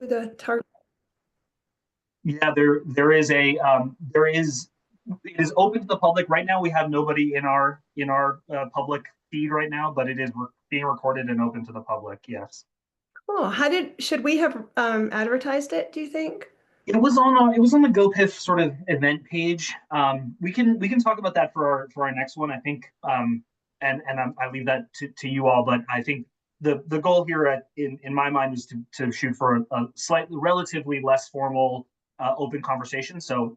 the target? Yeah, there is it is open to the public right now. We have nobody in our public feed right now, but it is being recorded and open to the public. Yes. Cool. Should we have advertised it, do you think? It was on the GoPIF sort of event page. We can talk about that for our next one. I think I leave that to you all, but I think the goal here in my mind is to shoot for a slightly relatively less formal open conversation. So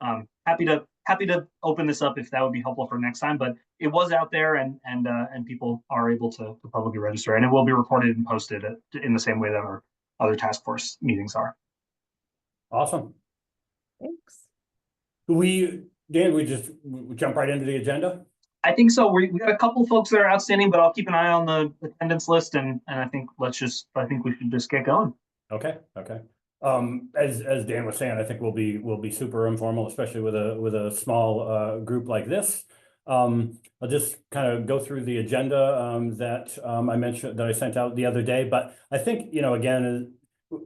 happy to open this up if that would be helpful for next time. But it was out there, and people are able to publicly register, and it will be recorded and posted in the same way that our other task force meetings are. Awesome. Thanks. Dan, we jump right into the agenda? I think so. We got a couple folks that are outstanding, but I'll keep an eye on the attendance list, and I think we should just get going. Okay. As Dan was saying, I think we'll be super informal, especially with a small group like this. I'll just kind of go through the agenda that I mentioned, that I sent out the other day. But I think, again,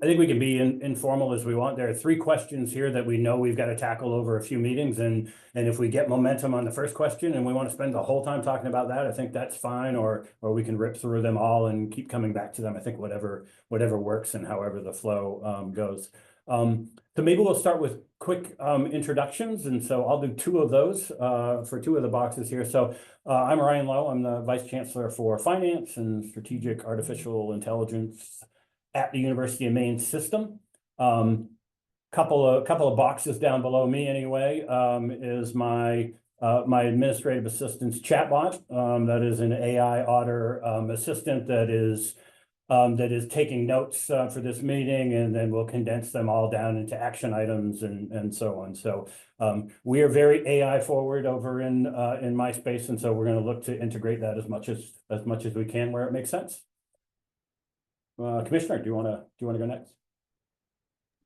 I think we can be informal as we want. There are 3 questions here that we know we've got to tackle over a few meetings, and if we get momentum on the first question and we want to spend the whole time talking about that, I think that's fine. Or we can rip through them all and keep coming back to them. I think whatever works and however the flow goes. So maybe we'll start with quick introductions, and so I'll do 2 of those for 2 of the boxes here. So I'm Ryan Lowe. I'm the Vice Chancellor for Finance and Strategic Artificial Intelligence at the University of Maine system. Couple of boxes down below me anyway is my administrative assistant's chatbot. That is an AI otter assistant that is taking notes for this meeting, and then we'll condense them all down into action items and so on. So we are very AI forward over in my space, and so we're going to look to integrate that as much as we can where it makes sense. Commissioner, do you want to go next?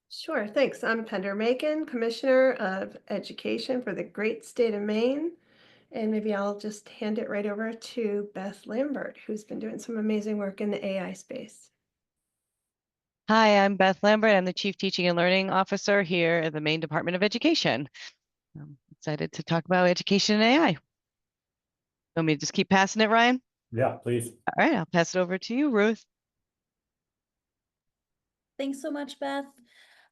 Sure, thanks. I'm Pender Macon, Commissioner of Education for the great state of Maine. And maybe I'll just hand it right over to Beth Lambert, who's been doing some amazing work in the AI space. Hi, I'm Beth Lambert. I'm the Chief Teaching and Learning Officer here at the Maine Department of Education. I'm excited to talk about education and AI. Want me to just keep passing it, Ryan? Yeah, please. All right, I'll pass it over to you, Ruth. Thanks so much, Beth.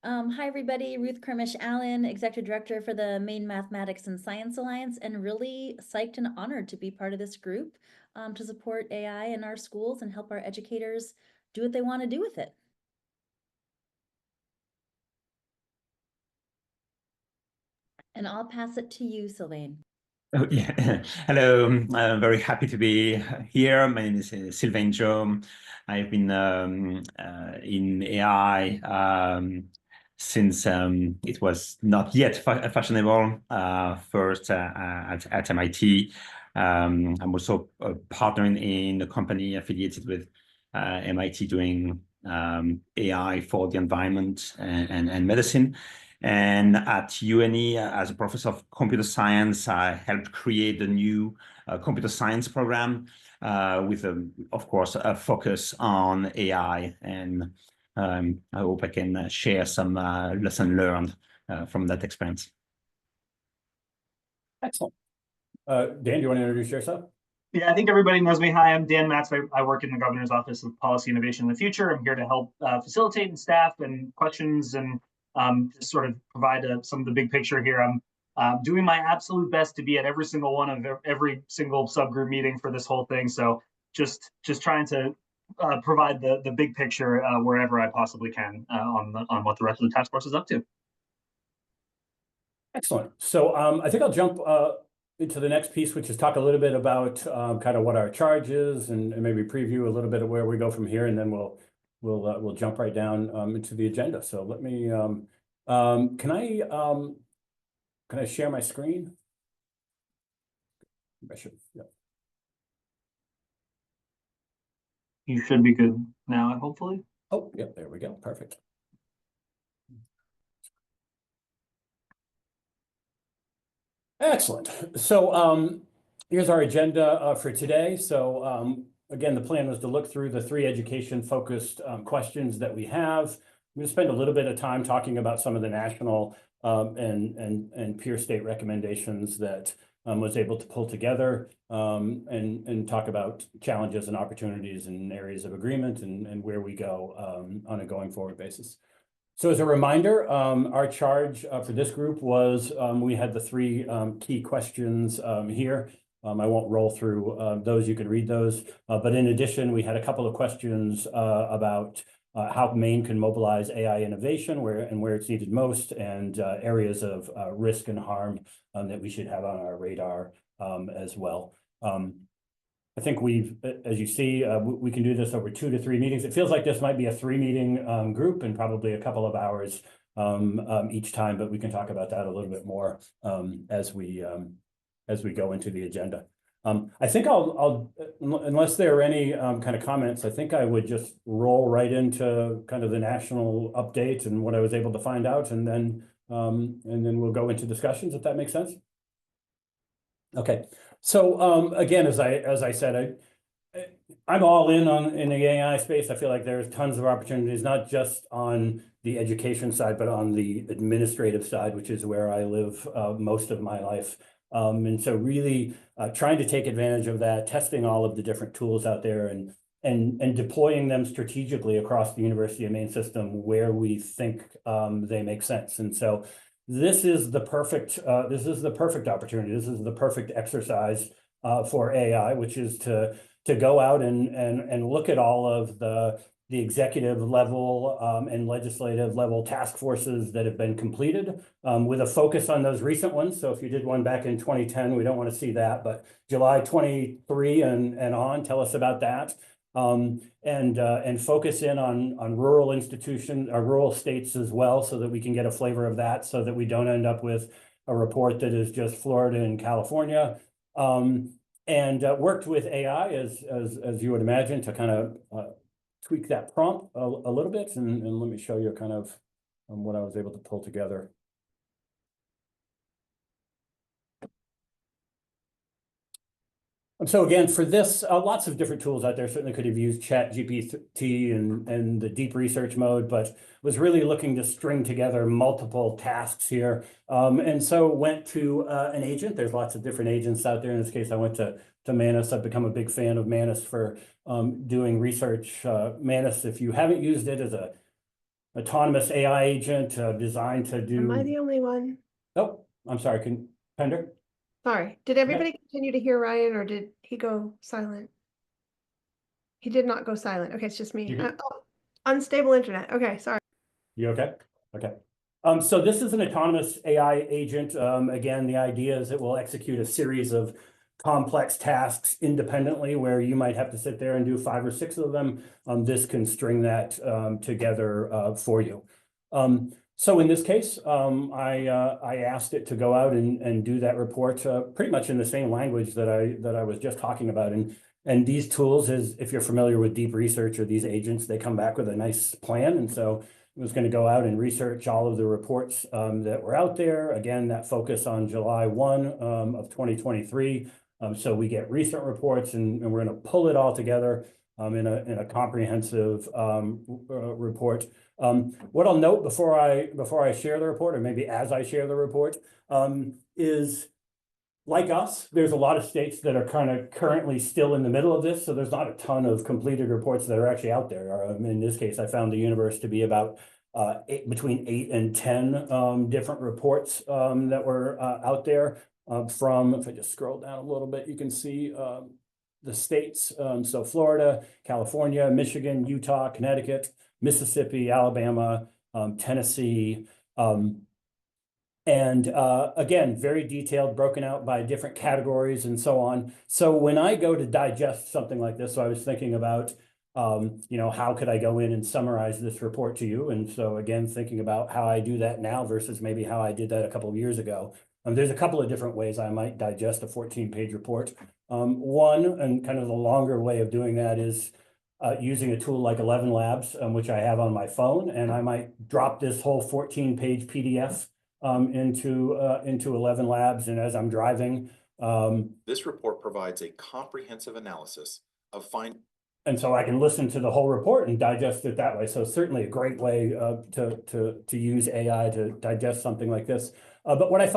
Hi, everybody. Ruth Kermish-Allen, Executive Director for the Maine Mathematics and Science Alliance, and really psyched and honored to be part of this group to support AI in our schools and help our educators do what they want to do with it. And I'll pass it to you, Sylvain. Oh, yeah. Hello, I'm very happy to be here. My name is Sylvain Jaume. I've been in AI since it was not yet fashionable, first at MIT. I'm also a partner in a company affiliated with MIT doing AI for the environment and medicine. And at UNE, as a professor of computer science, I helped create the new computer science program with, of course, a focus on AI. And I hope I can share some lesson learned from that experience. Excellent. Dan, do you want to introduce yourself? Yeah, I think everybody knows me. Hi, I'm Dan Matz. I work in the Governor's Office of Policy Innovation in the Future. I'm here to help facilitate and staff and questions and just sort of provide some of the big picture here. I'm doing my absolute best to be at every single one of every single subgroup meeting for this whole thing. So just trying to provide the big picture wherever I possibly can on what the rest of the task force is up to. Excellent. So I think I'll jump into the next piece, which is talk a little bit about kind of what our charge is and maybe preview a little bit of where we go from here, and then we'll jump right down into the agenda. So let me can I share my screen? I should. Yeah. You should be good now, hopefully. Oh, yeah, there we go. Perfect. Excellent. So here's our agenda for today. So again, the plan was to look through the 3 education-focused questions that we have. we spend a little bit of time talking about some of the national and peer state recommendations that was able to pull together and talk about challenges and opportunities and areas of agreement and where we go on a going forward basis. So as a reminder, our charge for this group was we had the three key questions here. I won't roll through those, you can read those. But in addition, we had a couple of questions about how Maine can mobilize AI innovation where it's needed most, and areas of risk and harm that we should have on our radar as well. I think we've, as you see, we can do this over 2 to 3 meetings. It feels like this might be a 3-meeting group and probably a couple of hours each time, but we can talk about that a little bit more as we go into the agenda. I think I'll unless there are any kind of comments, I think I would just roll right into kind of the national update and what I was able to find out, and then we'll go into discussions, if that makes sense. Okay, so again, as I said, I'm all in the AI space. I feel like there's tons of opportunities, not just on the education side, but on the administrative side, which is where I live most of my life. And so really trying to take advantage of that, testing all of the different tools out there and deploying them strategically across the University of Maine system where we think they make sense. And so this is the perfect opportunity. This is the perfect exercise for AI, which is to go out and look at all of the executive level and legislative level task forces that have been completed with a focus on those recent ones. So if you did one back in 2010, we don't want to see that, but July 23 and on, tell us about that. And focus in on rural institutions or rural states as well, so that we can get a flavor of that, so that we don't end up with a report that is just Florida and California. And worked with AI as you would imagine to kind of tweak that prompt a little bit, and let me show you kind of what I was able to pull together. So again, for this, lots of different tools out there. Certainly could have used ChatGPT and the deep research mode, but was really looking to string together multiple tasks here. And so went to an agent. There's lots of different agents out there. In this case, I went to Manus. I've become a big fan of Manus for doing research. Manus, if you haven't used it, as a autonomous AI agent designed to do. Am I the only one? Oh, I'm sorry, Pender? Sorry, did everybody continue to hear Ryan, or did he go silent? He did not go silent. Okay, it's just me. Oh, unstable internet. Okay, sorry. You okay? Okay. So this is an autonomous AI agent. Again, the idea is it will execute a series of complex tasks independently, where you might have to sit there and do 5 or 6 of them. This can string that together for you. So in this case, I asked it to go out and do that report pretty much in the same language that I was just talking about. And these tools, if you're familiar with deep research or these agents, they come back with a nice plan. And so I was going to go out and research all of the reports that were out there. Again, that focus on July 1 of 2023. So we get recent reports, and we're going to pull it all together in a comprehensive report. What I'll note before I share the report, or maybe as I share the report, is, like us, there's a lot of states that are kind of currently still in the middle of this. So there's not a ton of completed reports that are actually out there. In this case, I found the universe to be about between 8 and 10 different reports that were out there from, if I just scroll down a little bit, you can see the states. So Florida, California, Michigan, Utah, Connecticut, Mississippi, Alabama, Tennessee, and again, very detailed, broken out by different categories and so on. So when I go to digest something like this, so I was thinking about, how could I go in and summarize this report to you? And so again, thinking about how I do that now versus maybe how I did that a couple of years ago. There's a couple of different ways I might digest a 14-page report. One, and kind of the longer way of doing that, is using a tool like 11 Labs, which I have on my phone, and I might drop this whole 14-page PDF into 11 Labs, and as I'm driving. This report provides a comprehensive analysis of and so I can listen to the whole report and digest it that way. So certainly a great way to use AI to digest something like this. But what I've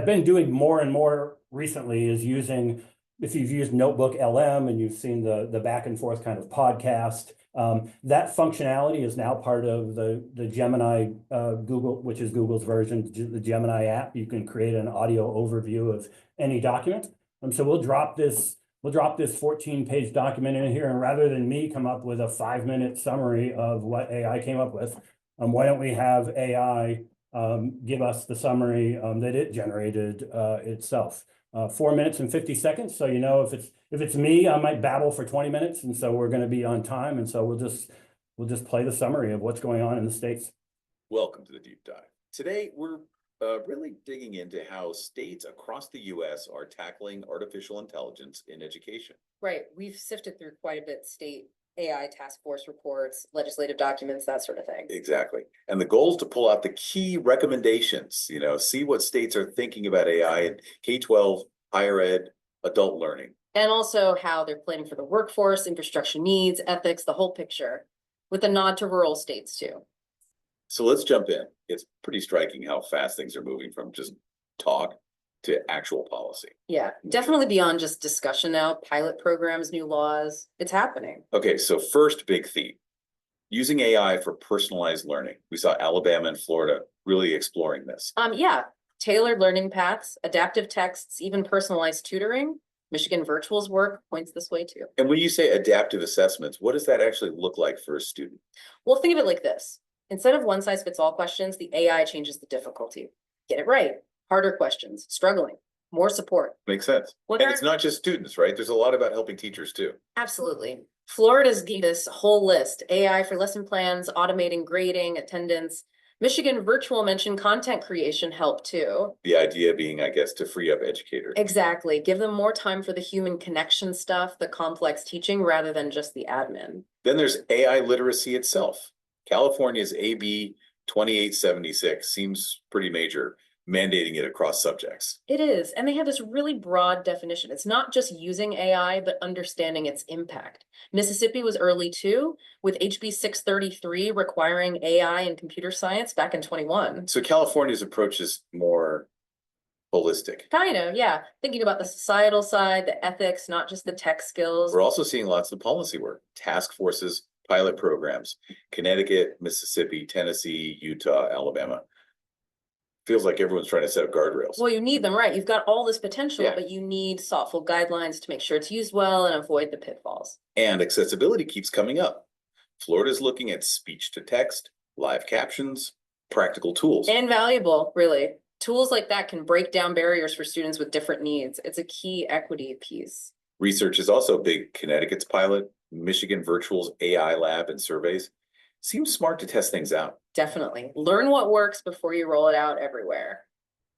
been doing more and more recently is using, if you've used Notebook LM and you've seen the back and forth kind of podcast, that functionality is now part of the Gemini Google, which is Google's version, the Gemini app. You can create an audio overview of any document. So we'll drop this 14-page document in here, and rather than me come up with a 5-minute summary of what AI came up with, why don't we have AI give us the summary that it generated itself. 4 minutes and 50 seconds. So, you know, if it's me, I might babble for 20 minutes. And so we're going to be on time. And so we'll just play the summary of what's going on in the States. Welcome to the deep dive. Today, we're really digging into how states across the US are tackling artificial intelligence in education. Right. We've sifted through quite a bit, state AI task force reports, legislative documents, that sort of thing. Exactly. And the goal is to pull out the key recommendations, you know, see what states are thinking about AI in K-12, higher ed, adult learning. And also how they're planning for the workforce, infrastructure needs, ethics, the whole picture, with a nod to rural states too. So let's jump in. It's pretty striking how fast things are moving from just talk to actual policy. Yeah, definitely beyond just discussion now, pilot programs, new laws, it's happening. Okay, so first big theme, using AI for personalized learning. We saw Alabama and Florida really exploring this. Yeah, tailored learning paths, adaptive texts, even personalized tutoring. Michigan Virtual's work points this way too. And when you say adaptive assessments, what does that actually look like for a student? Well, think of it like this. Instead of one size fits all questions, the AI changes the difficulty. Get it right. Harder questions, struggling, more support. Makes sense. And it's not just students, right? There's a lot about helping teachers too. Absolutely. Florida's this whole list, AI for lesson plans, automating grading, attendance. Michigan Virtual mentioned content creation help too. The idea being, I guess, to free up educators. Exactly. Give them more time for the human connection stuff, the complex teaching rather than just the admin. Then there's AI literacy itself. California's AB 2876 seems pretty major, mandating it across subjects. It is. And they have this really broad definition. It's not just using AI, but understanding its impact. Mississippi was early too, with HB 633 requiring AI and computer science back in 21. So California's approach is more holistic. Kind of, yeah. Thinking about the societal side, the ethics, not just the tech skills. We're also seeing lots of policy work, task forces, pilot programs, Connecticut, Mississippi, Tennessee, Utah, Alabama. Feels like everyone's trying to set up guardrails. Well, you need them, right? You've got all this potential, Yeah. but you need thoughtful guidelines to make sure it's used well and avoid the pitfalls. And accessibility keeps coming up. Florida's looking at speech to text, live captions, practical tools. Invaluable, really. Tools like that can break down barriers for students with different needs. It's a key equity piece. Research is also big. Connecticut's pilot, Michigan Virtual's AI lab and surveys. Seems smart to test things out. Definitely. Learn what works before you roll it out everywhere.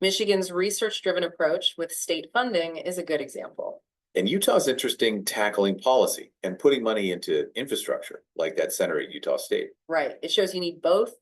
Michigan's research-driven approach with state funding is a good example. And Utah's interesting tackling policy and putting money into infrastructure like that center at Utah State. Right. It shows you need both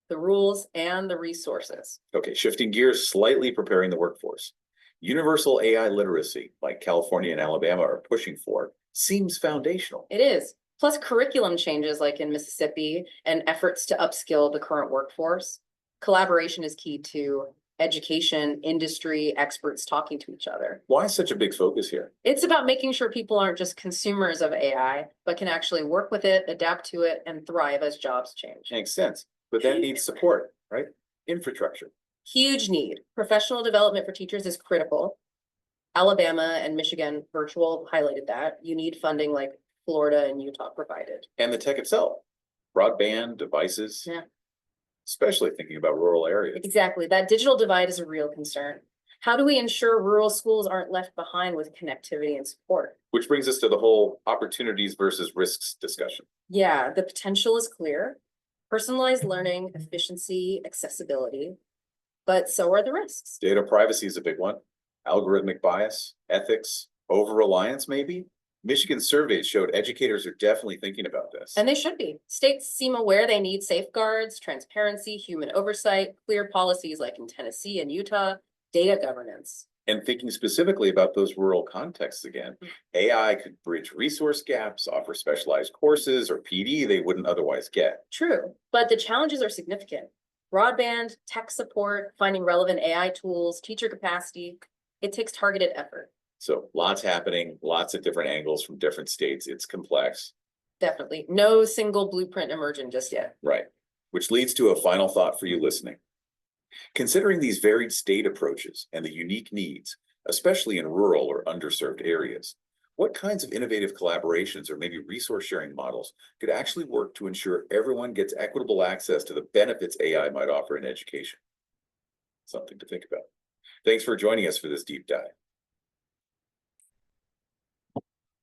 the rules and the resources. Okay, shifting gears slightly, preparing the workforce. Universal AI literacy, like California and Alabama are pushing for, seems foundational. It is. Plus curriculum changes like in Mississippi and efforts to upskill the current workforce. Collaboration is key to education, industry, experts talking to each other. Why such a big focus here? It's about making sure people aren't just consumers of AI, but can actually work with it, adapt to it, and thrive as jobs change. Makes sense, but that needs support, right? Infrastructure. Huge need. Professional development for teachers is critical. Alabama and Michigan Virtual highlighted that. You need funding like Florida and Utah provided. And the tech itself, broadband, devices. Yeah. Especially thinking about rural areas. Exactly. That digital divide is a real concern. How do we ensure rural schools aren't left behind with connectivity and support? Which brings us to the whole opportunities versus risks discussion. Yeah, the potential is clear. Personalized learning, efficiency, accessibility, but so are the risks. Data privacy is a big one. Algorithmic bias, ethics, over-reliance maybe. Michigan surveys showed educators are definitely thinking about this. And they should be. States seem aware they need safeguards, transparency, human oversight, clear policies like in Tennessee and Utah, data governance. And thinking specifically about those rural contexts again, AI could bridge resource gaps, offer specialized courses or PD they wouldn't otherwise get. True, but the challenges are significant. Broadband, tech support, finding relevant AI tools, teacher capacity, it takes targeted effort. So lots happening, lots of different angles from different states. It's complex. Definitely. No single blueprint emerging just yet. Right. Which leads to a final thought for you listening. Considering these varied state approaches and the unique needs, especially in rural or underserved areas, what kinds of innovative collaborations or maybe resource sharing models could actually work to ensure everyone gets equitable access to the benefits AI might offer in education? Something to think about. Thanks for joining us for this deep dive.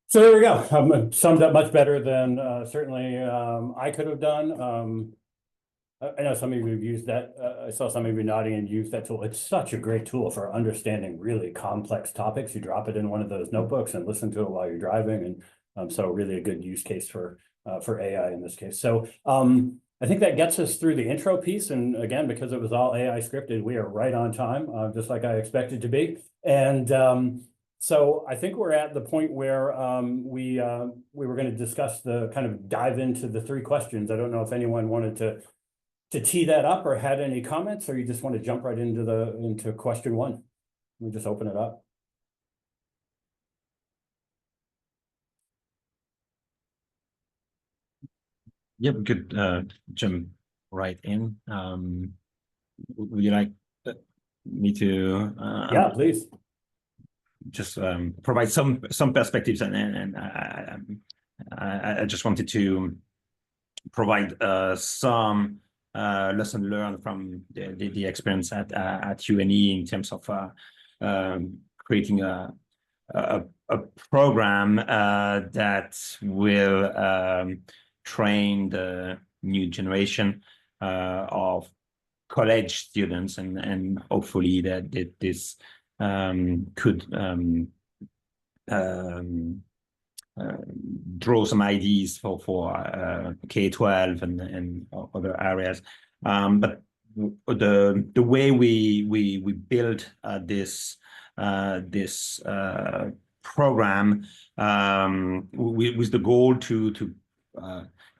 So there we go. Summed up much better than certainly I could have done. I know some of you have used that. I saw some of you nodding and used that tool. It's such a great tool for understanding really complex topics. You drop it in one of those notebooks and listen to it while you're driving, and so really a good use case for AI in this case. So I think that gets us through the intro piece. And again, because it was all AI scripted, we are right on time, just like I expected to be. And so I think we're at the point where we were going to discuss the kind of dive into the 3 questions. I don't know if anyone wanted to tee that up or had any comments, or you just want to jump right into question 1. Let me just open it up. Yeah, we could jump right in. Would you like me to? Yeah, please. Just provide some perspectives, and I just wanted to provide some lesson learned from the experience at UNE in terms of creating a program that will train the new generation of college students, and hopefully that this could draw some ideas for K-12 and other areas. But the way we build this program with the goal to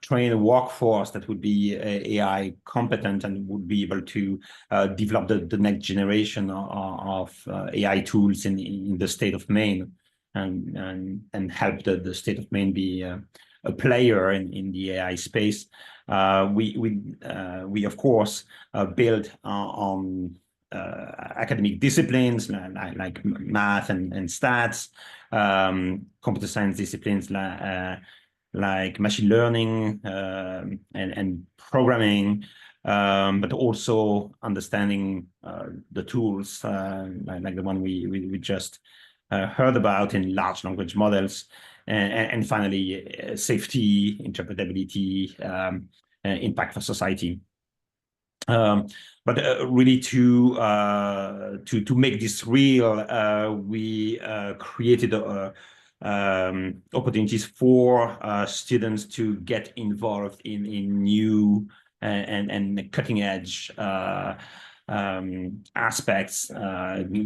train a workforce that would be AI competent and would be able to develop the next generation of AI tools in the state of Maine, and help the state of Maine be a player in the AI space. We of course build on academic disciplines like math and stats, computer science disciplines like machine learning and programming, but also understanding the tools like the one we just heard about in large language models, and finally safety, interpretability, impact for society. But really to make this real, we created opportunities for students to get involved in new and cutting edge aspects,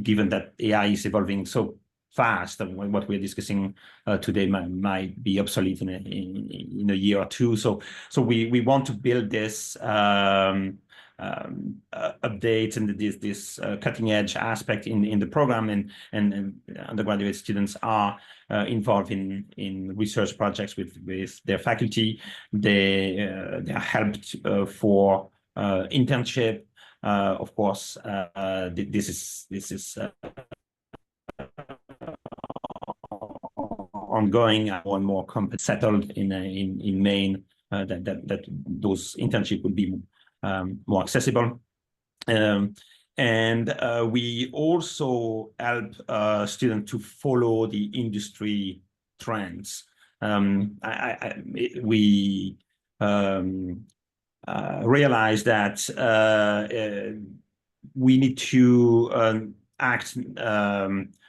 given that AI is evolving so fast, and what we're discussing today might be obsolete in a year or two. So we want to build this updates and this cutting edge aspect in the program, and undergraduate students are involved in research projects with their faculty. They are helped for internship. Of course, this is ongoing. More and more settled in Maine, that those internship would be more accessible. And we also help students to follow the industry trends. We realize that we need to act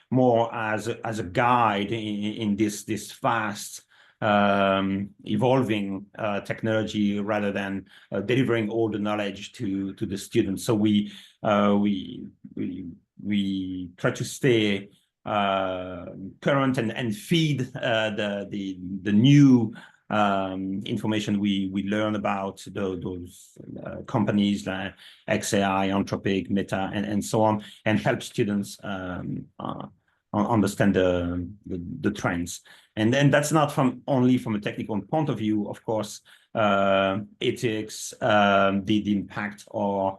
more as a guide in this fast evolving technology, rather than delivering all the knowledge to the students. So we we try to stay current and feed the new information we learn about those companies like XAI, Anthropic, Meta, and so on, and help students understand the trends. And then that's not only from a technical point of view, of course. Ethics, the impact on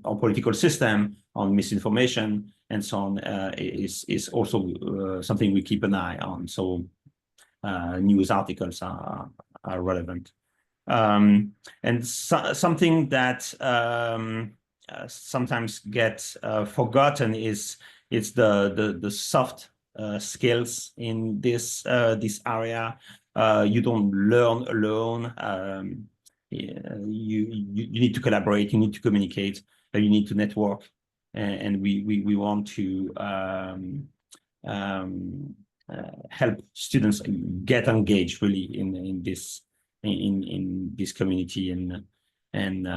our political system, on misinformation, and so on, is also something we keep an eye on. So news articles are relevant. And something that sometimes gets forgotten is the soft skills in this area. You don't learn alone. You need to collaborate. You need to communicate. You need to network, and we want to help students get engaged really in this community and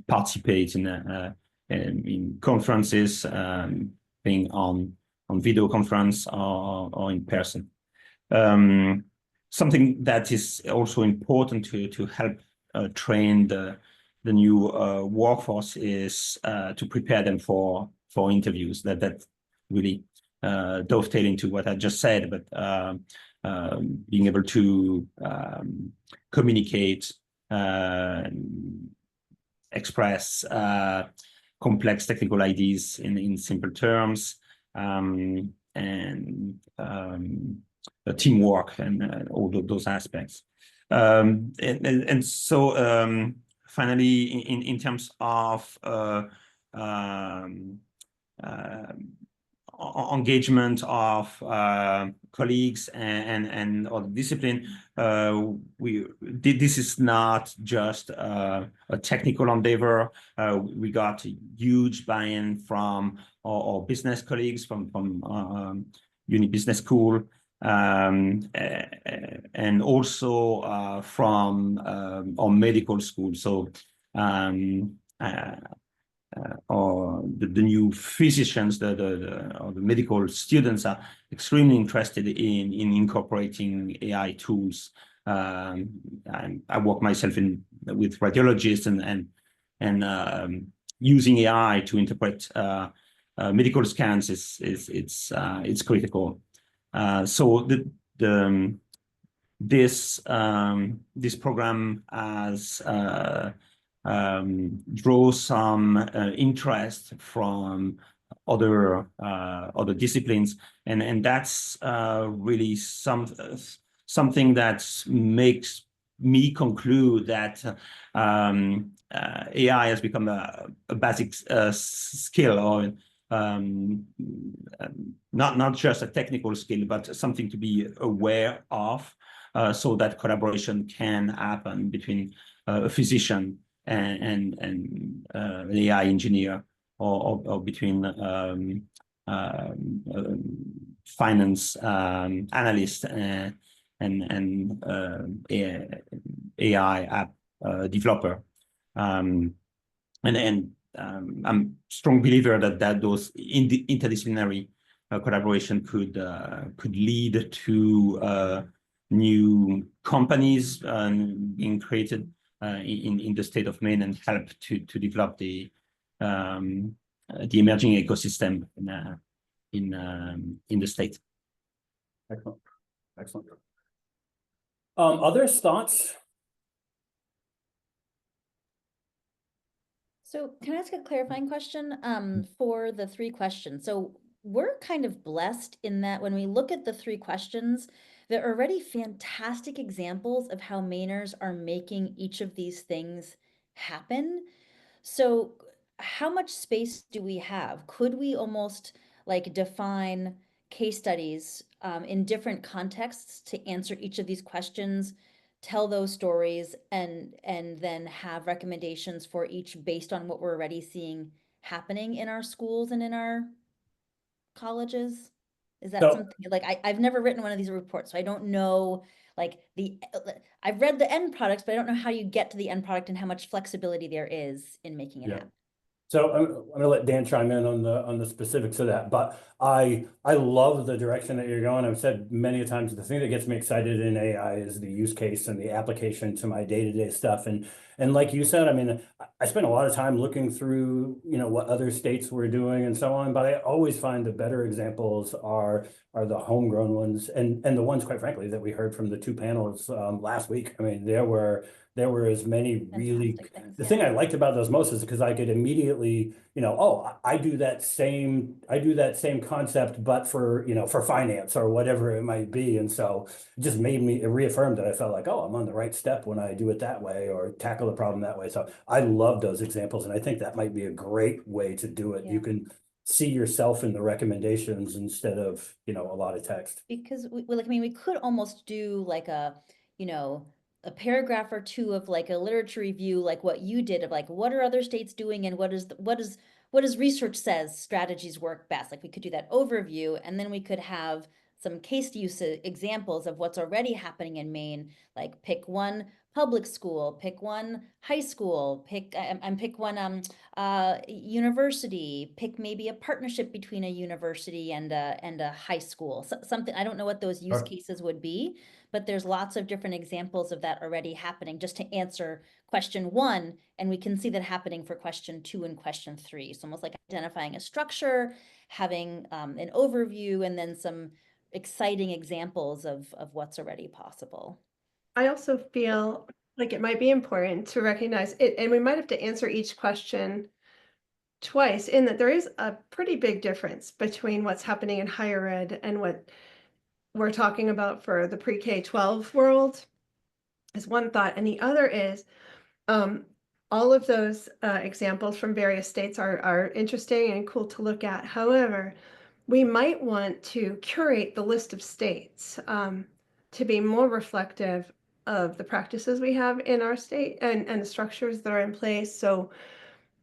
participate in conferences, being on video conference or in person. Something that is also important to help train the new workforce is to prepare them for interviews. That really dovetail into what I just said, but being able to communicate, express complex technical ideas in simple terms, and teamwork and all those aspects. And so finally, in terms of engagement of colleagues and other discipline, this is not just a technical endeavor. We got huge buy-in from our business colleagues from Uni Business School, and also from our medical school. So or the new physicians, or the medical students are extremely interested in incorporating AI tools. I work myself with radiologists and using AI to interpret medical scans it's critical. So this program has draw some interest from other disciplines, and that's really something that makes me conclude that AI has become a basic skill, or not just a technical skill, but something to be aware of, so that collaboration can happen between a physician and an AI engineer, or between finance analyst and AI app developer. And I'm a strong believer that those interdisciplinary collaboration could lead to new companies being created in the state of Maine, and help to develop the emerging ecosystem in the state. Excellent, excellent. Others, thoughts? So can I ask a clarifying question for the 3 questions? So we're kind of blessed in that when we look at the 3 questions, there are already fantastic examples of how Mainers are making each of these things happen. So how much space do we have? Could we almost like define case studies in different contexts to answer each of these questions, tell those stories, and then have recommendations for each based on what we're already seeing happening in our schools and in our colleges? Is that something like I've never written one of these reports, so I don't know like I've read the end products, but I don't know how you get to the end product and how much flexibility there is in making it happen. So I'm gonna let Dan chime in on the specifics of that, but I love the direction that you're going. I've said many times, the thing that gets me excited in AI is the use case and the application to my day-to-day stuff. And like you said, I mean, I spent a lot of time looking through, what other states were doing and so on, but I always find the better examples are the homegrown ones and the ones, quite frankly, that we heard from the two panels last week. I mean, there were as many really, Fantastic things, the yeah. thing I liked about those most is because I could immediately, oh, I do that same concept, but for, for finance or whatever it might be. And so it just it reaffirmed that I felt like, oh, I'm on the right step when I do it that way or tackle the problem that way. So I love those examples. And I think that might be a great way to do it. Yeah. You can see yourself in the recommendations instead of, a lot of text. Because we could almost do like a paragraph or two of like a literature review, like what you did, of like, what are other states doing and what does research says strategies work best? Like we could do that overview, and then we could have some case use examples of what's already happening in Maine, like pick one public school, pick one high school, pick one university, pick maybe a partnership between a university and a high school. Something, I don't know what those use Sure. cases would be, but there's lots of different examples of that already happening, just to answer question 1, and we can see that happening for question 2 and question 3. So almost like identifying a structure, having an overview, and then some exciting examples of what's already possible. I also feel like it might be important to recognize it, and we might have to answer each question twice, in that there is a pretty big difference between what's happening in higher ed and what we're talking about for the pre-K-12 world, is one thought. And the other is, all of those examples from various states are interesting and cool to look at. However, we might want to curate the list of states to be more reflective of the practices we have in our state and the structures that are in place. So,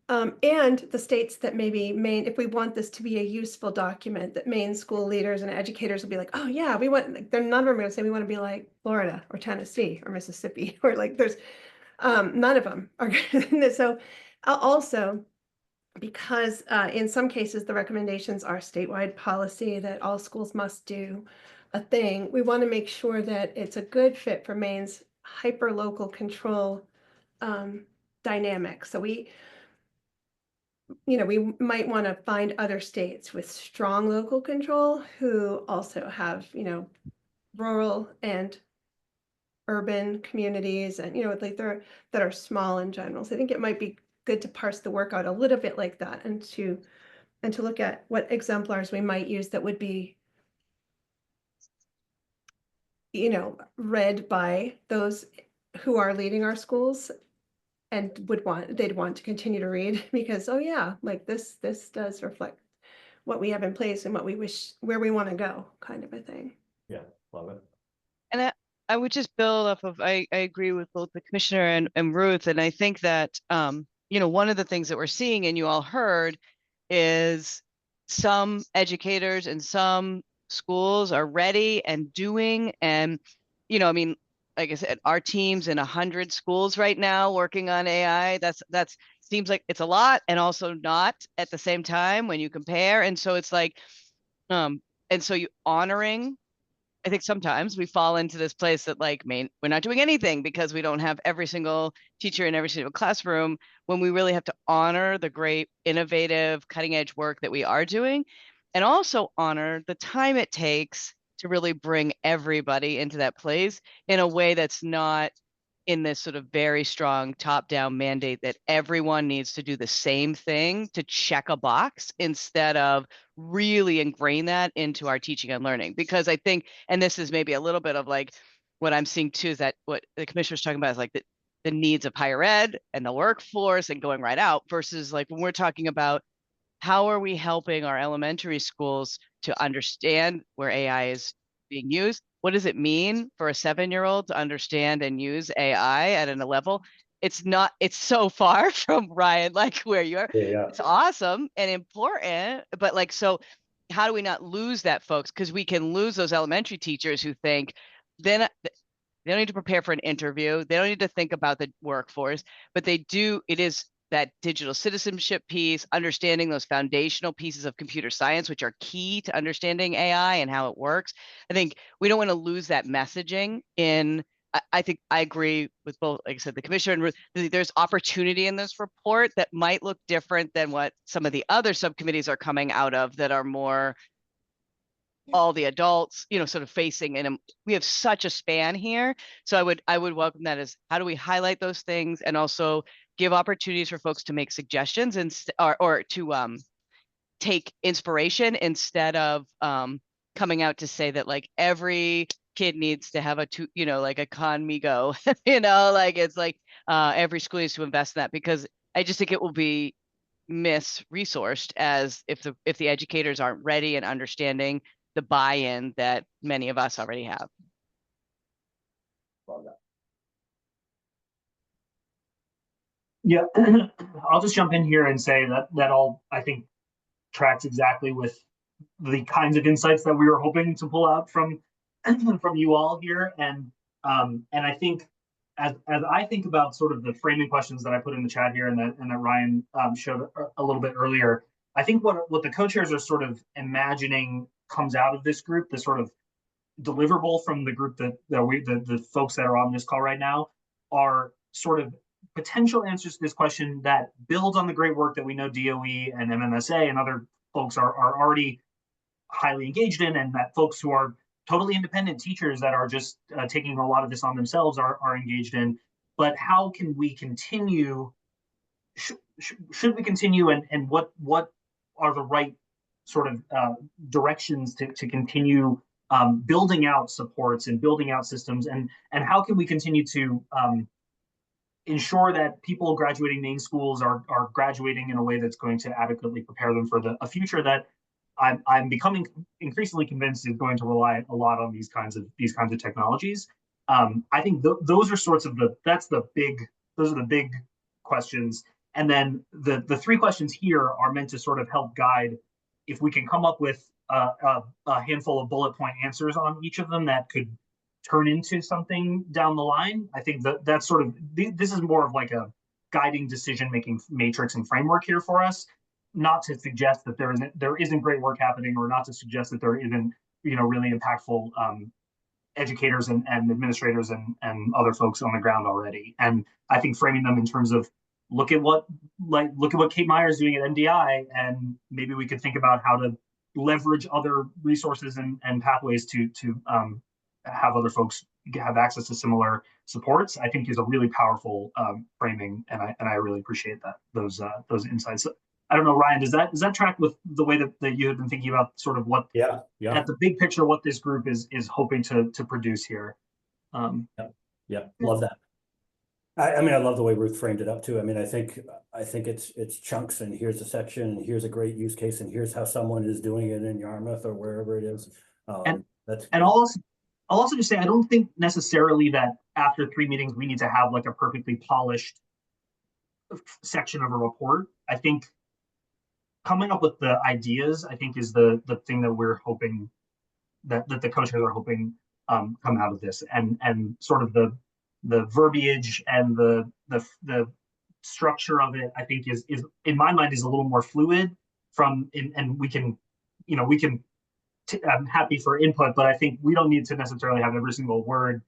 and the states that maybe Maine, if we want this to be a useful document, that Maine school leaders and educators will be like, oh yeah, we want, like, they're none of them are going to say we want to be like Florida or Tennessee or Mississippi, or like there's none of them are good. So also, because in some cases the recommendations are statewide policy that all schools must do a thing, we want to make sure that it's a good fit for Maine's hyper-local control dynamic. So we might want to find other states with strong local control who also have, rural and urban communities, and like that are small in general. So I think it might be good to parse the work out a little bit like that, and to look at what exemplars we might use that would be read by those who are leading our schools and they'd want to continue to read, because oh yeah, like this does reflect what we have in place and what we wish, where we want to go, kind of a thing. Yeah, love it. And I would just build off of, I agree with both the commissioner and Ruth. And I think that, one of the things that we're seeing, and you all heard, is some educators and some schools are ready and doing, and, like I said, our team's in 100 schools right now working on AI. That's seems like it's a lot, and also not at the same time when you compare. And so it's like, and so you honoring, I think sometimes we fall into this place that like, we're not doing anything because we don't have every single teacher in every single classroom, when we really have to honor the great, innovative, cutting edge work that we are doing, and also honor the time it takes to really bring everybody into that place in a way that's not in this sort of very strong top-down mandate that everyone needs to do the same thing to check a box, instead of really ingrain that into our teaching and learning. Because I think, and this is maybe a little bit of like what I'm seeing too, is that what the commissioner's talking about is like the needs of higher ed and the workforce and going right out, versus like when we're talking about how are we helping our elementary schools to understand where AI is being used? What does it mean for a 7-year-old to understand and use AI at a level? It's so far from, Ryan, like where you are. Yeah. It's awesome and important, but like, so how do we not lose that, folks? Because we can lose those elementary teachers who think then they don't need to prepare for an interview. They don't need to think about the workforce, but they do. It is that digital citizenship piece, understanding those foundational pieces of computer science, which are key to understanding AI and how it works. I think we don't want to lose that messaging in. I think I agree with both, like I said, the commissioner and Ruth. There's opportunity in this report that might look different than what some of the other subcommittees are coming out of that are more all the adults, sort of facing, and we have such a span here. So I would welcome that as how do we highlight those things and also give opportunities for folks to make suggestions and or to take inspiration instead of coming out to say that like every kid needs to have a like a Conmigo, like it's like every school needs to invest in that, because I just think it will be mis-resourced as if the educators aren't ready and understanding the buy-in that many of us already have. Yeah, I'll just jump in here and say that all, I think, tracks exactly with the kinds of insights that we were hoping to pull out from from you all here. And I think as I think about sort of the framing questions that I put in the chat here and that Ryan showed a little bit earlier, I think what the co-chairs are sort of imagining comes out of this group, the sort of deliverable from the group the folks that are on this call right now, are sort of potential answers to this question that builds on the great work that we know DOE and MMSA and other folks are already highly engaged in, and that folks who are totally independent teachers that are just taking a lot of this on themselves are engaged in. But how can we continue? Should we continue, and what are the right sort of directions to continue building out supports and building out systems, and how can we continue to ensure that people graduating Maine schools are graduating in a way that's going to adequately prepare them for a future that I'm becoming increasingly convinced is going to rely a lot on these kinds of technologies. I think those are sorts of those are the big questions. And then the three questions here are meant to sort of help guide if we can come up with a handful of bullet point answers on each of them that could turn into something down the line. I think that's sort of, this is more of like a guiding decision-making matrix and framework here for us, not to suggest that there isn't great work happening, or not to suggest that there isn't, really impactful educators and administrators and other folks on the ground already. And I think framing them in terms of look at what Kate Meyer's doing at MDI, and maybe we could think about how to leverage other resources and pathways to have other folks have access to similar supports, I think is a really powerful framing, and I really appreciate those insights. I don't know, Ryan, does that track with the way that you had been thinking about sort of what at the big picture, what this group is hoping to produce here? Yeah, love that. I mean, I love the way Ruth framed it up too. I mean, I think it's chunks, and here's a section, and here's a great use case, and here's how someone is doing it in Yarmouth or wherever it is. And I'll also just say, I don't think necessarily that after 3 meetings we need to have like a perfectly polished section of a report. I think coming up with the ideas, I think, is the thing that we're hoping that the co-chairs are hoping come out of this, and sort of the verbiage and the structure of it, I think is in my mind is a little more fluid and we can I'm happy for input, but I think we don't need to necessarily have every single word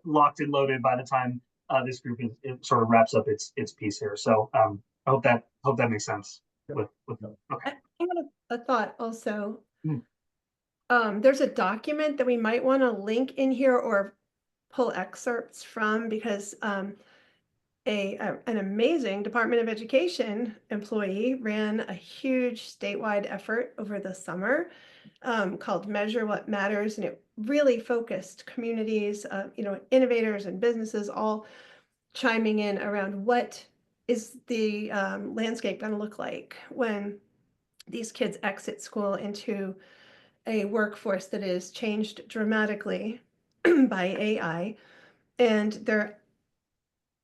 locked and loaded by the time this group it sort of wraps up its piece here. So I hope that makes sense. Okay. I have a thought also. There's a document that we might want to link in here or pull excerpts from, because an amazing Department of Education employee ran a huge statewide effort over the summer called Measure What Matters, and it really focused communities, innovators and businesses all chiming in around what is the landscape going to look like when these kids exit school into a workforce that is changed dramatically by AI. And there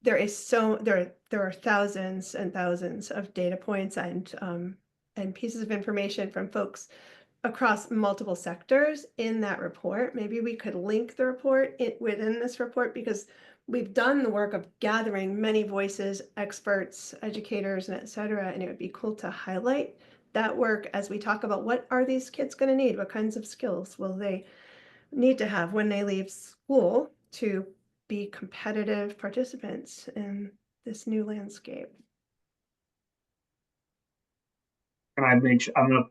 are thousands and thousands of data points and pieces of information from folks across multiple sectors in that report. Maybe we could link the report within this report, because we've done the work of gathering many voices, experts, educators, and et cetera, and it would be cool to highlight that work as we talk about what are these kids going to need? What kinds of skills will they need to have when they leave school to be competitive participants in this new landscape? Can I make sure, I'm gonna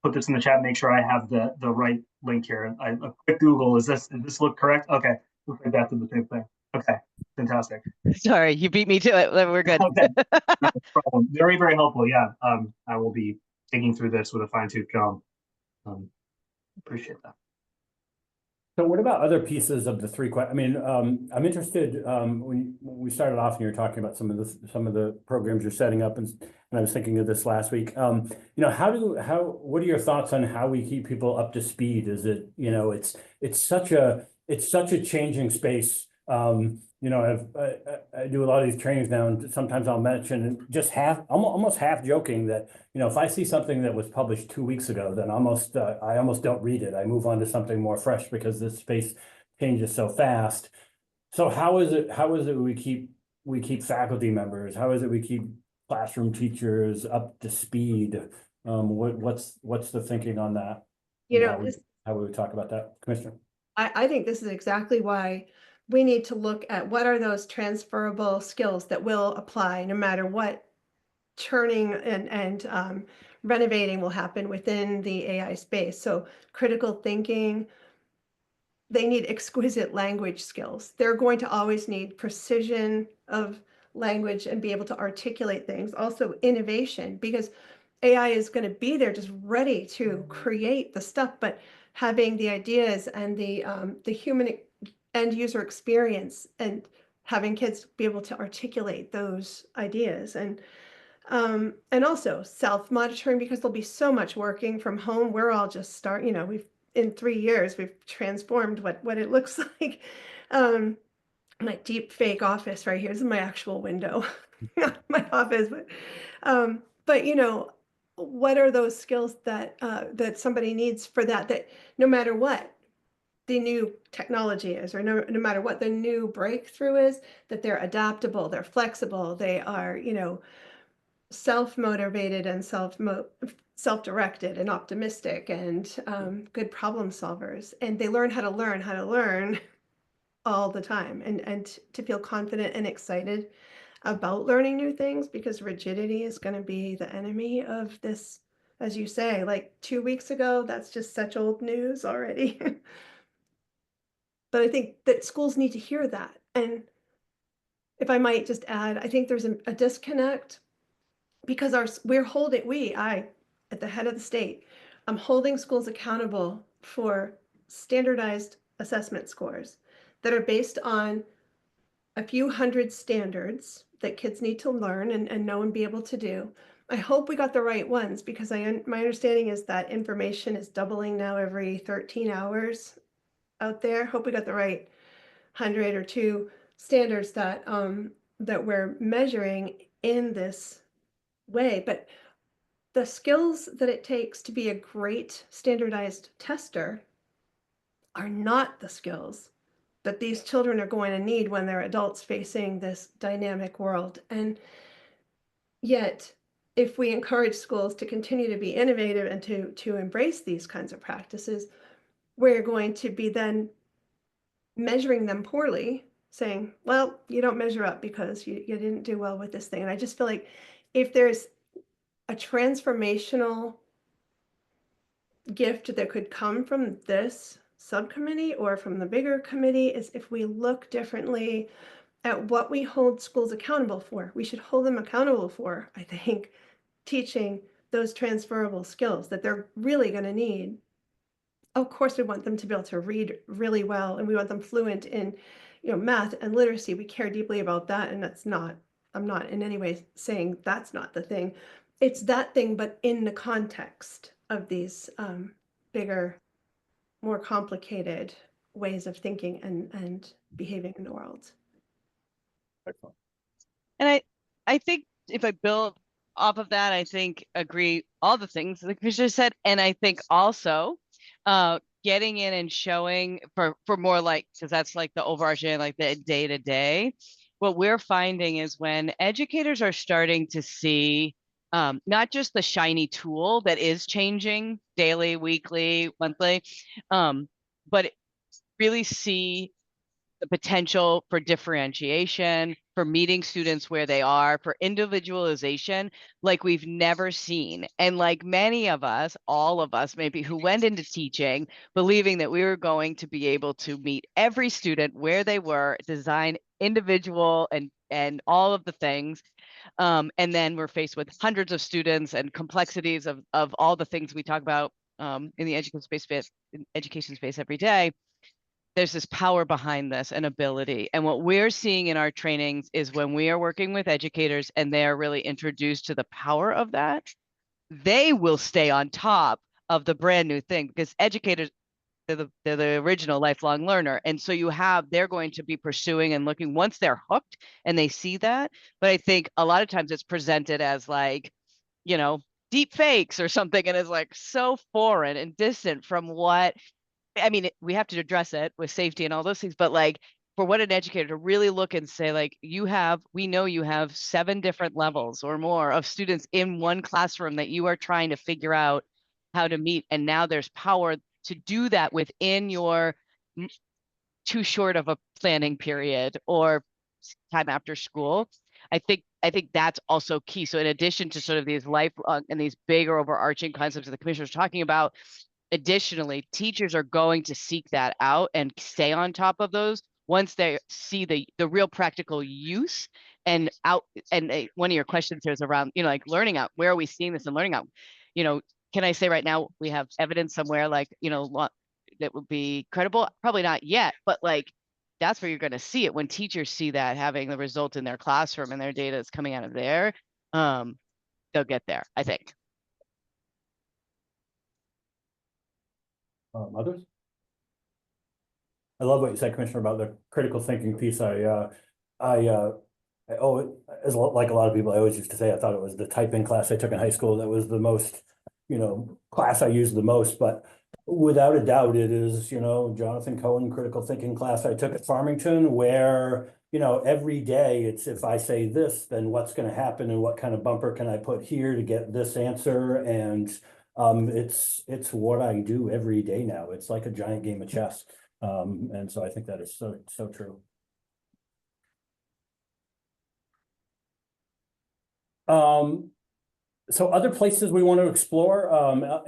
put this in the chat, make sure I have the right link here. A quick Google, does this look correct? Okay, looks like that did the same thing. Okay, fantastic. Sorry, you beat me to it. We're good. Okay, no problem. Very, very helpful. Yeah, I will be digging through this with a fine tooth comb. Appreciate that. So what about other pieces of the three? I mean, I'm interested. When we started off, and you were talking about some of the programs you're setting up, and I was thinking of this last week. You know, what are your thoughts on how we keep people up to speed? Is it, you know, it's such a changing space. You know, I do a lot of these trainings now, and sometimes I'll mention just almost half joking that, you know, if I see something that was published 2 weeks ago, then I almost don't read it. I move on to something more fresh because this space changes so fast. So how is it we keep faculty members? How is it we keep classroom teachers up to speed? What's the thinking on that? You And know, how would we talk about that, Commissioner? I think this is exactly why we need to look at what are those transferable skills that will apply no matter what churning and renovating will happen within the AI space. So critical thinking, they need exquisite language skills. They're going to always need precision of language and be able to articulate things. Also innovation, because AI is going to be there just ready to create the stuff, but having the ideas and the human end user experience and having kids be able to articulate those ideas and also self-monitoring, because there'll be so much working from home. We're all just you know, in 3 years, we've transformed what it looks like. My deep fake office right here. This is my actual window, not my office, but you know, what are those skills that that somebody needs for that no matter what the new technology is, or no matter what the new breakthrough is, that they're adaptable, they're flexible, they are, you know, self-motivated and self-directed and optimistic and good problem solvers, and they learn how to learn all the time, and to feel confident and excited about learning new things, because rigidity is going to be the enemy of this. As you say, like 2 weeks ago, that's just such old news already. But I think that schools need to hear that. And if I might just add, I think there's a disconnect because I, at the head of the state, I'm holding schools accountable for standardized assessment scores that are based on a few hundred standards that kids need to learn and know and be able to do. I hope we got the right ones, because my understanding is that information is doubling now every 13 hours out there. Hope we got the right 100 or 2 standards that that we're measuring in this way. But the skills that it takes to be a great standardized tester are not the skills that these children are going to need when they're adults facing this dynamic world. And yet, if we encourage schools to continue to be innovative and to embrace these kinds of practices, we're going to be then measuring them poorly, saying, well, you don't measure up because you didn't do well with this thing. And I just feel like if there's a transformational gift that could come from this subcommittee or from the bigger committee, is if we look differently at what we hold schools accountable for. We should hold them accountable for, I think, teaching those transferable skills that they're really going to need. Of course, we want them to be able to read really well, and we want them fluent in, you know, math and literacy. We care deeply about that, and I'm not in any way saying that's not the thing. It's that thing, but in the context of these bigger, more complicated ways of thinking and behaving in the world. Excellent. And I think if I build off of that, I think agree all the things the commissioner said. And I think also getting in and showing for more like, because that's like the overarching, like the day to day. What we're finding is when educators are starting to see not just the shiny tool that is changing daily, weekly, monthly, but really see the potential for differentiation, for meeting students where they are, for individualization, like we've never seen. And like many of us, all of us maybe, who went into teaching believing that we were going to be able to meet every student where they were, design individual and all of the things. And then we're faced with hundreds of students and complexities of all the things we talk about in the education space every day. There's this power behind this and ability. And what we're seeing in our trainings is when we are working with educators and they are really introduced to the power of that, they will stay on top of the brand new thing, because educators, they're the original lifelong learner. And so they're going to be pursuing and looking once they're hooked and they see that. But I think a lot of times it's presented as like, deep fakes or something, and is like so foreign and distant from what, I mean, we have to address it with safety and all those things, but like for what an educator to really look and say, like, we know you have 7 different levels or more of students in one classroom that you are trying to figure out how to meet. And now there's power to do that within your too short of a planning period or time after school. I think that's also key. So in addition to sort of these lifelong and these bigger overarching concepts that the commissioner's talking about, additionally, teachers are going to seek that out and stay on top of those once they see the real practical use and out. And one of your questions here is around, like learning out. Where are we seeing this in learning out? Can I say right now we have evidence somewhere like, that would be credible? Probably not yet, but like that's where you're going to see it when teachers see that having the result in their classroom and their data is coming out of there. They'll get there, I think. Others? I love what you said, Commissioner, about the critical thinking piece. Like a lot of people, I always used to say I thought it was the typing class I took in high school that was the most, class I used the most. But without a doubt, it is, Jonathan Cohen critical thinking class I took at Farmington, where every day it's, if I say this, then what's going to happen and what kind of bumper can I put here to get this answer. And it's what I do every day now. It's like a giant game of chess. And so I think that is so true. So other places we want to explore,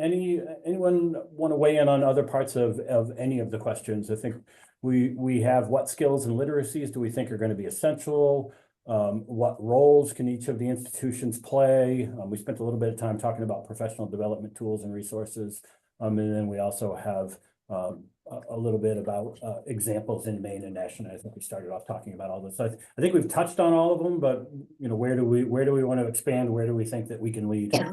anyone want to weigh in on other parts of any of the questions? I think we have, what skills and literacies do we think are going to be essential? What roles can each of the institutions play? We spent a little bit of time talking about professional development tools and resources. And then we also have a little bit about examples in Maine and National. I think we started off talking about all this. So I think we've touched on all of them, but where do we want to expand? Where do we think that we can lead? And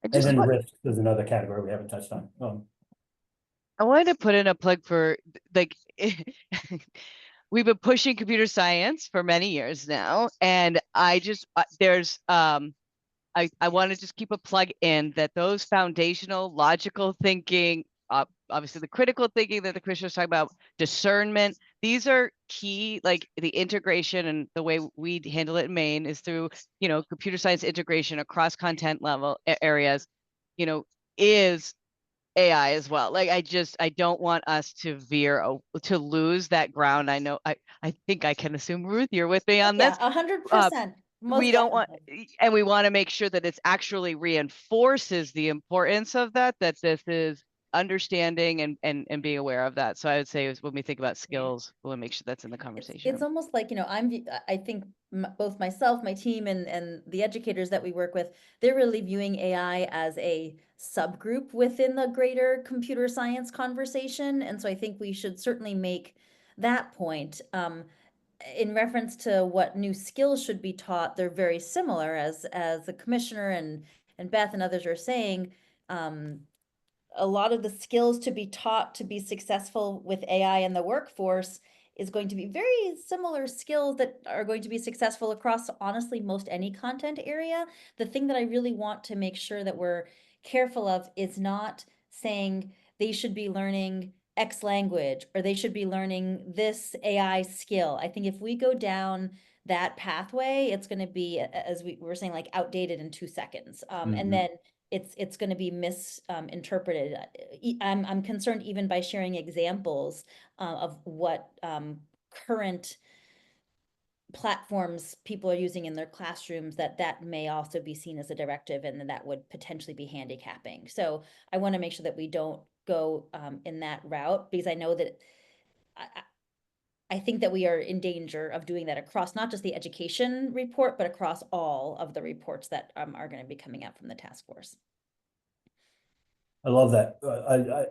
then risk is another category we haven't touched on. I wanted to put in a plug for like we've been pushing computer science for many years now, and I just I want to just keep a plug in that those foundational logical thinking, obviously the critical thinking that the commissioner was talking about, discernment, these are key. Like the integration and the way we handle it in Maine is through, computer science integration across content level areas, is AI as well. Like I don't want us to to lose that ground. I know, I think I can assume, Ruth, you're with me on this. 100%. We don't want, and we want to make sure that it's actually reinforces the importance of that this is understanding and being aware of that. So I would say when we think about skills, we'll make sure that's in the conversation. It's almost like, I think both myself, my team, and the educators that we work with, they're really viewing AI as a subgroup within the greater computer science conversation. And so I think we should certainly make that point. In reference to what new skills should be taught, they're very similar, as the commissioner and Beth and others are saying. A lot of the skills to be taught to be successful with AI in the workforce is going to be very similar skills that are going to be successful across, honestly, most any content area. The thing that I really want to make sure that we're careful of is not saying they should be learning X language, or they should be learning this AI skill. I think if we go down that pathway, it's going to be, as we were saying, like outdated in 2 seconds. And then it's going to be misinterpreted. I'm concerned even by sharing examples of what current platforms people are using in their classrooms, that may also be seen as a directive, and that would potentially be handicapping. So I want to make sure that we don't go in that route, because I know that I think that we are in danger of doing that across not just the education report, but across all of the reports that are going to be coming out from the task force. I love that.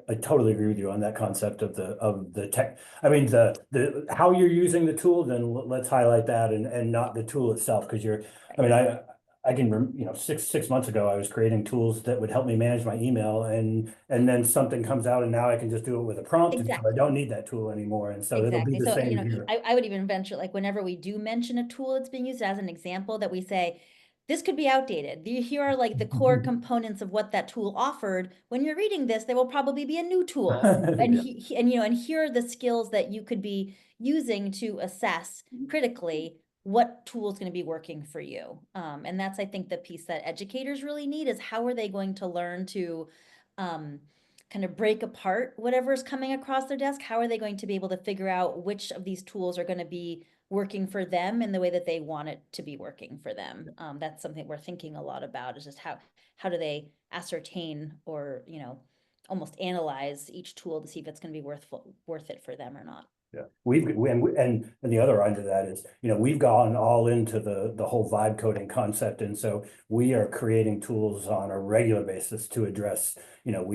I totally agree with you on that concept of the tech. I mean, the how you're using the tool, then let's highlight that, and not the tool itself. Because I mean, I can, you know, six months ago, I was creating tools that would help me manage my email, and then something comes out, and now I can just do it with a prompt. And so I don't need that tool anymore. And so it'll be the So, same you know, here. I would even venture, like, whenever we do mention a tool that's being used as an example, that we say, this could be outdated. Here are like the core components of what that tool offered. When you're reading this, there will probably be a new tool. And you know, and here are the skills that you could be using to assess critically what tool is going to be working for you. And that's, I think, the piece that educators really need, is how are they going to learn to kind of break apart whatever is coming across their desk? How are they going to be able to figure out which of these tools are going to be working for them in the way that they want it to be working for them? That's something we're thinking a lot about, is just how do they ascertain, or, you know, almost analyze each tool to see if it's going to be worth it for them or not. Yeah, and the other end of that is, you know, we've gone all into the whole vibe coding concept, and so we are creating tools on a regular basis to address, you know,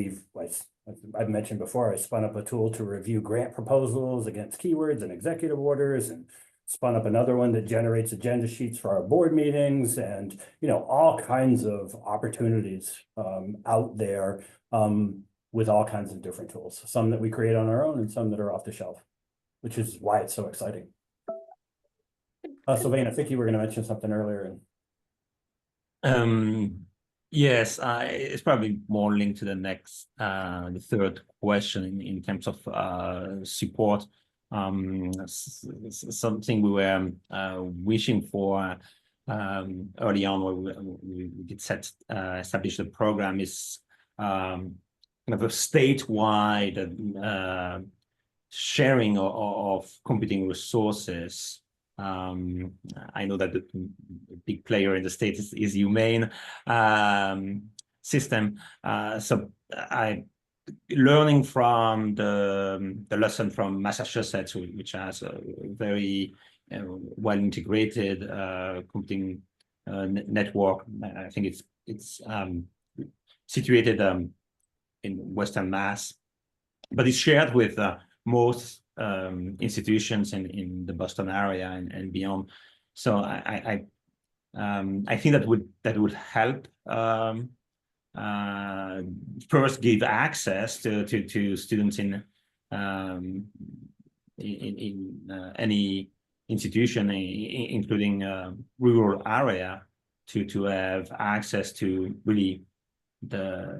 I've mentioned before, I spun up a tool to review grant proposals against keywords and executive orders, and spun up another one that generates agenda sheets for our board meetings, and, you know, all kinds of opportunities out there with all kinds of different tools, some that we create on our own and some that are off the shelf, which is why it's so exciting. Sylvain, I think you were going to mention something earlier. Yes, it's probably more linked to the next, the third question in terms of support. Something we were wishing for early on, when we did establish the program, is kind of a statewide sharing of computing resources. I know that the big player in the state is Maine system. So learning from the lesson from Massachusetts, which has a very well integrated computing network. I think it's situated in Western Mass, but it's shared with most institutions in the Boston area and beyond. So I think that would help. First, give access to students in any institution, including rural area, to have access to really the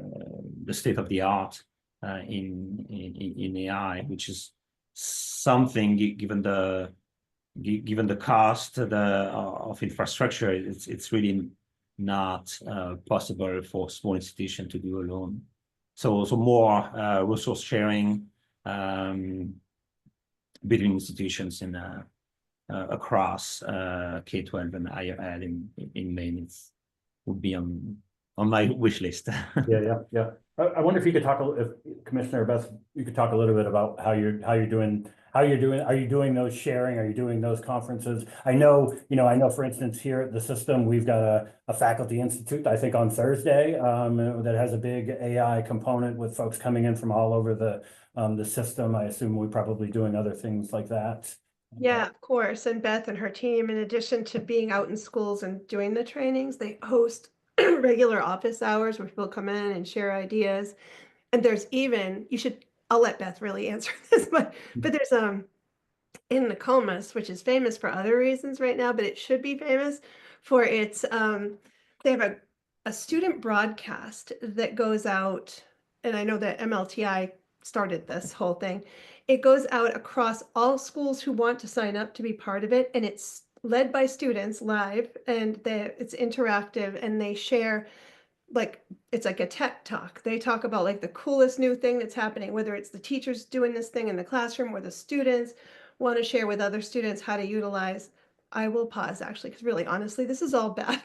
state of the art in AI, which is something, given the cost of infrastructure, it's really not possible for small institution to do alone. So more resource sharing between institutions in across K-12 and higher ed in Maine would be on my wish list. Yeah. I wonder if you could talk if Commissioner Beth, you could talk a little bit about how you're doing. Are you doing those sharing? Are you doing those conferences? I know, for instance, here at the system, we've got a faculty institute, I think on Thursday, that has a big AI component with folks coming in from all over the system. I assume we're probably doing other things like that. Yeah, of course. And Beth and her team, in addition to being out in schools and doing the trainings, they host regular office hours where people come in and share ideas. And there's even, I'll let Beth really answer this, but there's in Nokomis, which is famous for other reasons right now, but it should be famous for its they have a student broadcast that goes out and I know that MLTI started this whole thing. It goes out across all schools who want to sign up to be part of it, and it's led by students live, and it's interactive, and they share, like, it's like a tech talk. They talk about like the coolest new thing that's happening, whether it's the teachers doing this thing in the classroom or the students want to share with other students how to utilize. I will pause actually, because really, honestly, this is all bad.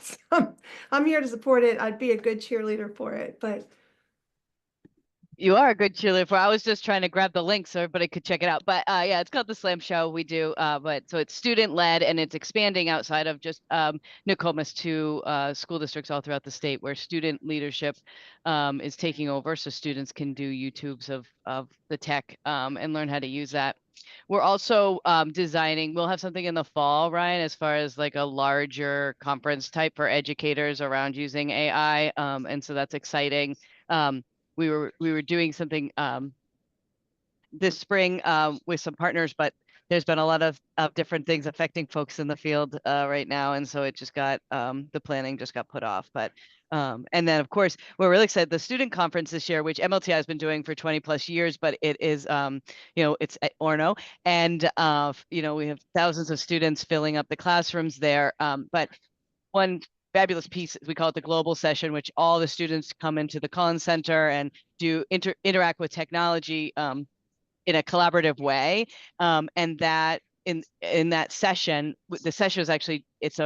I'm here to support it. I'd be a good cheerleader for it, but You are a good cheerleader for. I was just trying to grab the link so everybody could check it out. But yeah, it's called the Slam Show. We do, but so it's student led and it's expanding outside of just Nokomis to school districts all throughout the state where student leadership is taking over, so students can do YouTubes of the tech and learn how to use that. We're also designing. We'll have something in the fall, Ryan, as far as like a larger conference type for educators around using AI, and so that's exciting. We were doing something this spring with some partners, but there's been a lot of different things affecting folks in the field right now, and so it just got the planning just got put off. But and then of course we're really excited the student conference this year, which MLTI has been doing for 20 plus years, but it is you know, it's at Orno, and you know, we have thousands of students filling up the classrooms there. But one fabulous piece, we call it the global session, which all the students come into the Collins Center and do interact with technology in a collaborative way. And that in that session, the session is actually, it's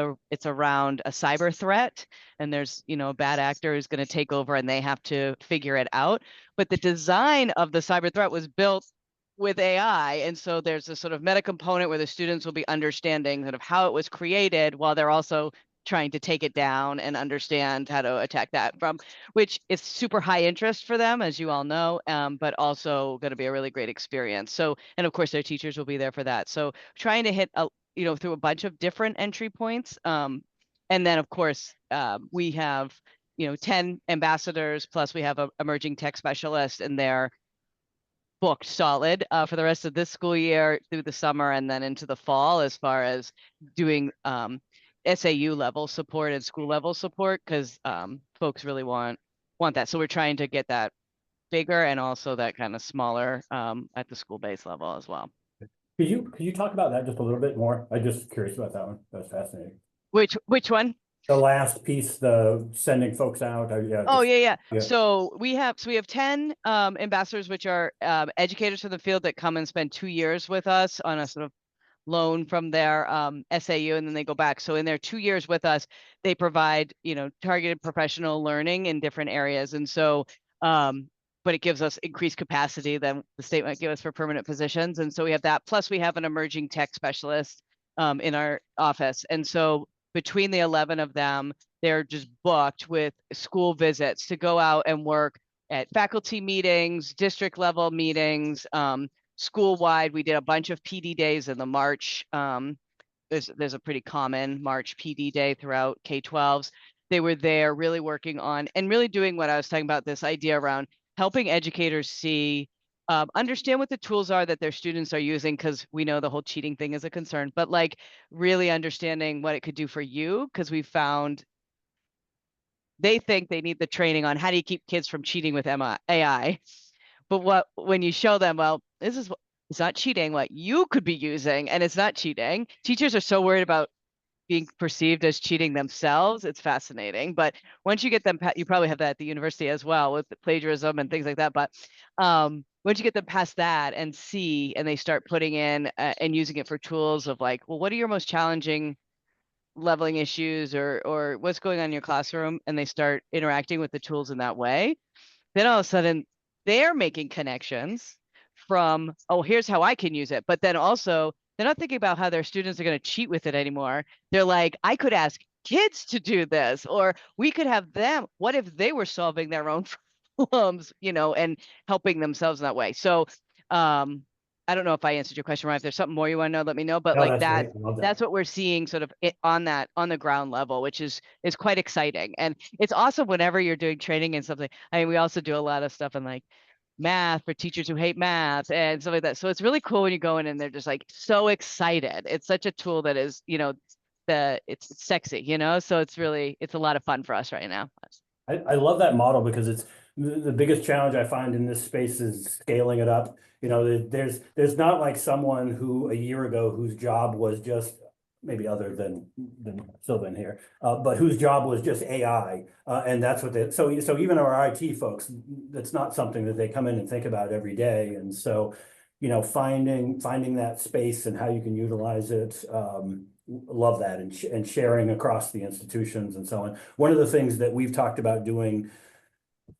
around a cyber threat, and there's, you know, a bad actor who's going to take over and they have to figure it out. But the design of the cyber threat was built with AI. And so there's a sort of meta component where the students will be understanding sort of how it was created while they're also trying to take it down and understand how to attack that from, which is super high interest for them, as you all know, but also going to be a really great experience. So, and of course their teachers will be there for that. So trying to hit, you know, through a bunch of different entry points. And then of course we have, you know, 10 ambassadors, plus we have a emerging tech specialist, and they're booked solid for the rest of this school year through the summer and then into the fall, as far as doing SAU level support and school level support, because folks really want that. So we're trying to get that bigger and also that kind of smaller at the school base level as well. Could you talk about that just a little bit more? I'm just curious about that one. That's fascinating. Which one? The last piece, the sending folks out. Yeah. Oh, just- yeah. yeah. So we have 10 ambassadors, which are educators from the field that come and spend 2 years with us on a sort of loan from their SAU, and then they go back. So in their 2 years with us, they provide, you know, targeted professional learning in different areas. And so, but it gives us increased capacity than the state might give us for permanent positions. And so we have that. Plus we have an emerging tech specialist in our office. And so between the 11 of them, they're just booked with school visits to go out and work at faculty meetings, district level meetings, school-wide. We did a bunch of PD days in the March. There's a pretty common March PD day throughout K-12s. They were there really working on and really doing what I was talking about, this idea around helping educators see, understand what the tools are that their students are using, because we know the whole cheating thing is a concern, but like really understanding what it could do for you, because we found they think they need the training on how do you keep kids from cheating with AI. But when you show them, well, this is it's not cheating, what you could be using, and it's not cheating. Teachers are so worried about being perceived as cheating themselves. It's fascinating. But once you get them, you probably have that at the university as well with plagiarism and things like that. But once you get them past that and they start putting in and using it for tools of like, well, what are your most challenging leveling issues or what's going on in your classroom? And they start interacting with the tools in that way. Then all of a sudden they're making connections from, oh, here's how I can use it. But then also they're not thinking about how their students are going to cheat with it anymore. They're like, I could ask kids to do this, or we could have them. What if they were solving their own problems, you know, and helping themselves in that way? So I don't know if I answered your question, Ryan. If there's something more you want to know, let me know. But No, like that's great. I love that. that's what we're seeing sort of on the ground level, which is quite exciting. And it's awesome whenever you're doing training and something. I mean, we also do a lot of stuff in like math for teachers who hate math and stuff like that. So it's really cool when you go in and they're just like so excited. It's such a tool that is, you know, it's sexy, you know, so it's a lot of fun for us right now. I love that model because it's the biggest challenge I find in this space is scaling it up. You know, there's not like someone who a year ago whose job was just, maybe other than Sylvan here, but whose job was just AI, and that's what they. So even our IT folks, that's not something that they come in and think about every day, and so, you know, finding that space and how you can utilize it. Love that, and sharing across the institutions and so on. One of the things that we've talked about doing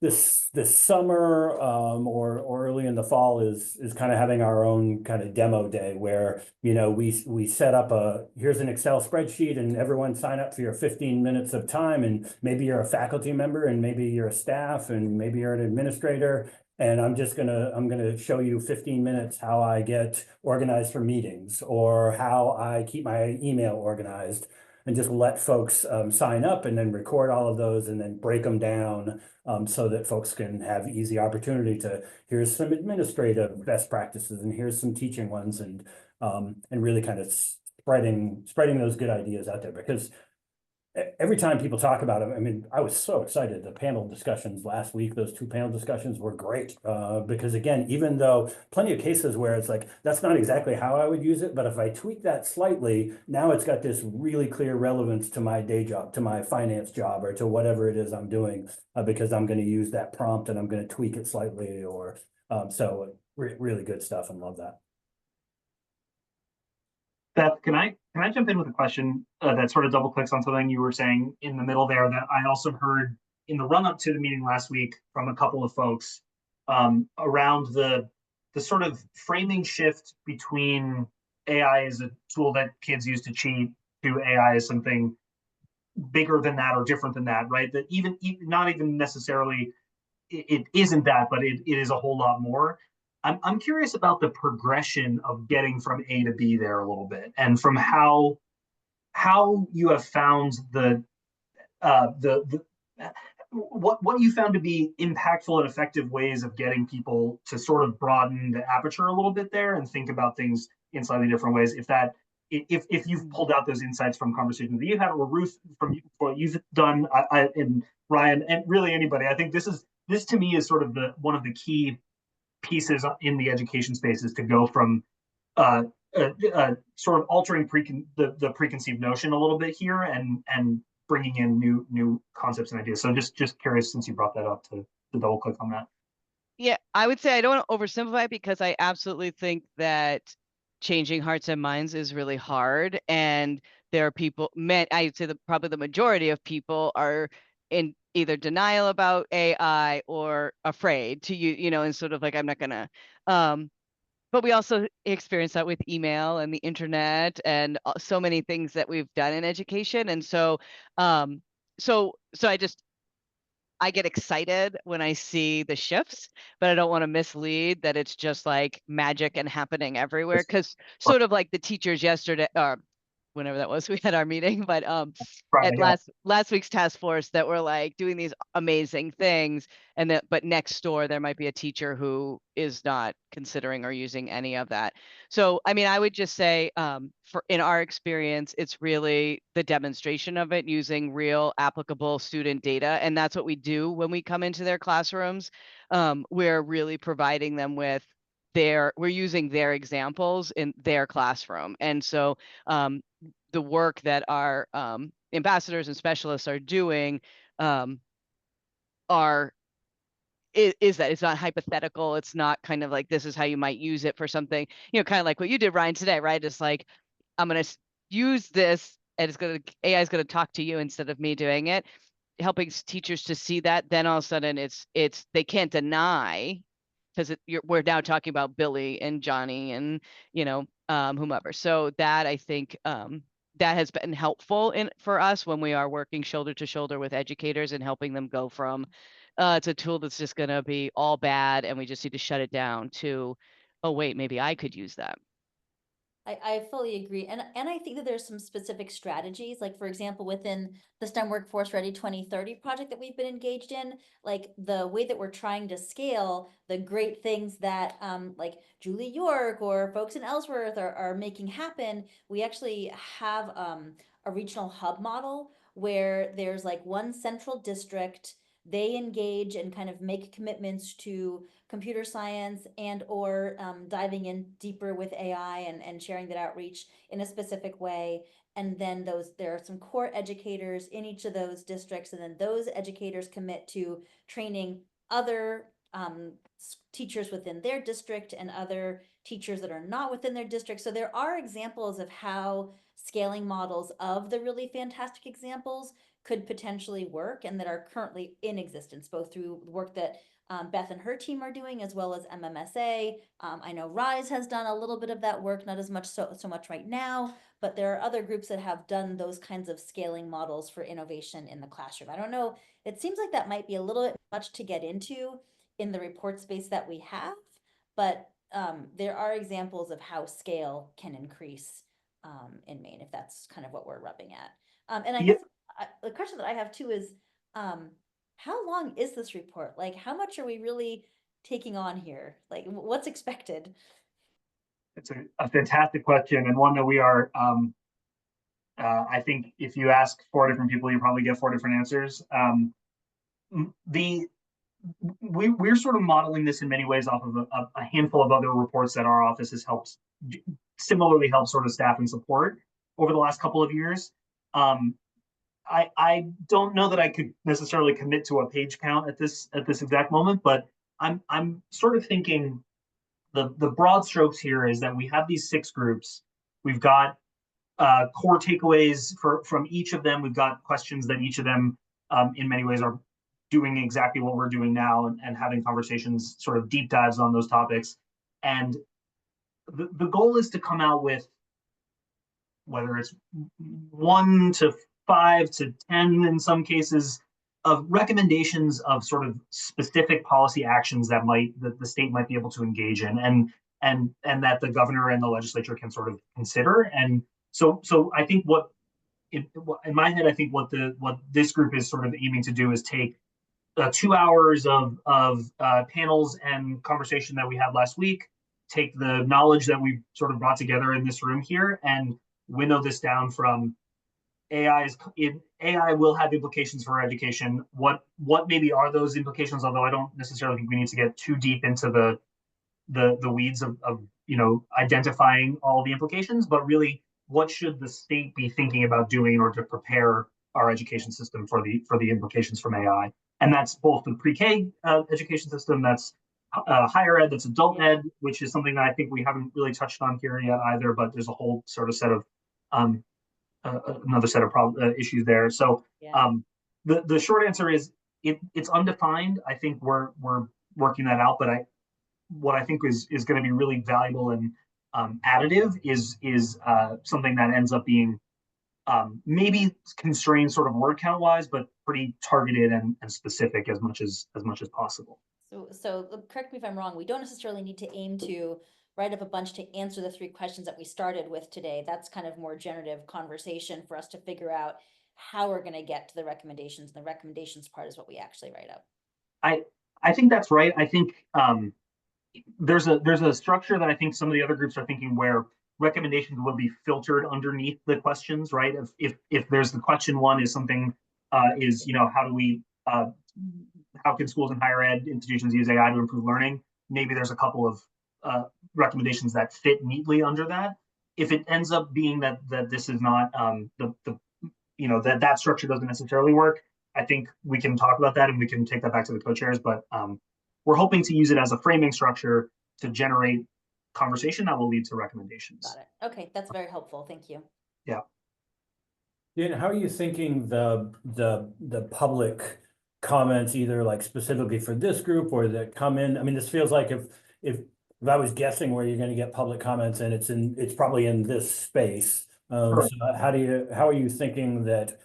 this summer, or early in the fall, is kind of having our own kind of demo day where, you know, we set up here's an Excel spreadsheet and everyone sign up for your 15 minutes of time, and maybe you're a faculty member and maybe you're a staff and maybe you're an administrator, and I'm gonna show you 15 minutes how I get organized for meetings or how I keep my email organized, and just let folks sign up and then record all of those and then break them down, so that folks can have easy opportunity to, here's some administrative best practices and here's some teaching ones, and really kind of spreading those good ideas out there, because every time people talk about it, I mean, I was so excited. The panel discussions last week, those 2 panel discussions were great, because again, even though plenty of cases where it's like, that's not exactly how I would use it, but if I tweak that slightly, now it's got this really clear relevance to my day job, to my finance job, or to whatever it is I'm doing, because I'm going to use that prompt and I'm going to tweak it slightly, or so really good stuff, and love that. Beth, can I jump in with a question that sort of double clicks on something you were saying in the middle there that I also heard in the run up to the meeting last week from a couple of folks, around the sort of framing shift between AI as a tool that kids use to cheat to AI as something bigger than that or different than that, right? That even not even necessarily it isn't that, but it is a whole lot more. I'm curious about the progression of getting from A to B there a little bit, and from how you have found what you found to be impactful and effective ways of getting people to sort of broaden the aperture a little bit there and think about things in slightly different ways. If you've pulled out those insights from conversations that you've had, or Ruth from what you've done, and Ryan, and really anybody, I think this to me is sort of one of the key pieces in the education space, is to go from sort of altering the preconceived notion a little bit here, and bringing in new concepts and ideas. So just curious, since you brought that up, to double click on that. Yeah, I would say I don't want to oversimplify it, because I absolutely think that changing hearts and minds is really hard. And there are people, I'd say probably the majority of people are in either denial about AI or afraid to and sort of like, I'm not gonna, but we also experience that with email and the internet and so many things that we've done in education. And so, so I get excited when I see the shifts, but I don't want to mislead that it's just like magic and happening everywhere. Because sort of like the teachers yesterday, or whenever that was, we had our meeting, but Friday, at last week's task force, that were like doing these amazing things, and but next door there might be a teacher who is not considering or using any of that. So I mean, I would just say, in our experience, it's really the demonstration of it using real applicable student data, and that's what we do when we come into their classrooms. We're really providing them with we're using their examples in their classroom. And so the work that our ambassadors and specialists are doing is that it's not hypothetical. It's not kind of like, this is how you might use it for something, kind of like what you did, Ryan, today, right? It's like, I'm going to use this, and AI is going to talk to you instead of me doing it, helping teachers to see that. Then all of a sudden they can't deny, because we're now talking about Billy and Johnny and whomever. So that, I think, that has been helpful for us when we are working shoulder to shoulder with educators and helping them go from it's a tool that's just going to be all bad and we just need to shut it down, to, oh wait, maybe I could use that. I fully agree. And I think that there's some specific strategies, like for example, within the STEM Workforce Ready 2030 project that we've been engaged in, like the way that we're trying to scale the great things that like Julie York or folks in Ellsworth are making happen. We actually have a regional hub model where there's like one central district they engage and kind of make commitments to computer science and or diving in deeper with AI and sharing that outreach in a specific way. And then there are some core educators in each of those districts, and then those educators commit to training other teachers within their district and other teachers that are not within their district. So there are examples of how scaling models of the really fantastic examples could potentially work and that are currently in existence, both through work that Beth and her team are doing, as well as MMSA. I know RISE has done a little bit of that work, not as much so much right now, but there are other groups that have done those kinds of scaling models for innovation in the classroom. I don't know, it seems like that might be a little bit much to get into in the report space that we have, but there are examples of how scale can increase in Maine, if that's kind of what we're rubbing at. And I Yeah. guess the question that I have too is, how long is this report? Like, how much are we really taking on here? Like, what's expected? It's a fantastic question, and one that we are, I think if you ask 4 different people, you probably get 4 different answers. We're sort of modeling this in many ways off of a handful of other reports that our office has helped similarly help sort of staff and support over the last couple of years. I don't know that I could necessarily commit to a page count at this exact moment, but I'm sort of thinking the broad strokes here is that we have these 6 groups. We've got core takeaways from each of them. We've got questions that each of them in many ways are doing exactly what we're doing now and having conversations, sort of deep dives on those topics. And the goal is to come out with, whether it's 1 to 5 to 10 in some cases, of recommendations of sort of specific policy actions that the state might be able to engage in, and that the governor and the legislature can sort of consider. And so I think in my head, I think what this group is sort of aiming to do is take 2 hours of panels and conversation that we had last week, take the knowledge that we sort of brought together in this room here, and winnow this down from AI will have implications for education. What maybe are those implications? Although I don't necessarily think we need to get too deep into the weeds of identifying all the implications, but really, what should the state be thinking about doing in order to prepare our education system for the implications from AI? And that's both the pre-K education system, that's higher ed, that's adult ed, which is something that I think we haven't really touched on here yet either, but there's a whole sort of set of another set of issues there. So the short answer is it's undefined. I think we're working that out, but what I think is going to be really valuable and additive is something that ends up being maybe constrained sort of word count wise, but pretty targeted and specific as much as possible. So correct me if I'm wrong, we don't necessarily need to aim to write up a bunch to answer the 3 questions that we started with today. That's kind of more generative conversation for us to figure out how we're going to get to the recommendations. And the recommendations part is what we actually write up. I think that's right. I think there's a structure that I think some of the other groups are thinking, where recommendations will be filtered underneath the questions, right? If there's the question 1 is something is, how do we how can schools and higher ed institutions use AI to improve learning? Maybe there's a couple of recommendations that fit neatly under that. If it ends up being that this is not that structure doesn't necessarily work, I think we can talk about that and we can take that back to the co-chairs. But we're hoping to use it as a framing structure to generate conversation that will lead to recommendations. Got it. Okay, that's very helpful. Thank you. Yeah. Dan, how are you thinking the public comments, either like specifically for this group or that come in? I mean, this feels like if I was guessing where you're going to get public comments, and it's probably in this space. Sure. So how are you thinking that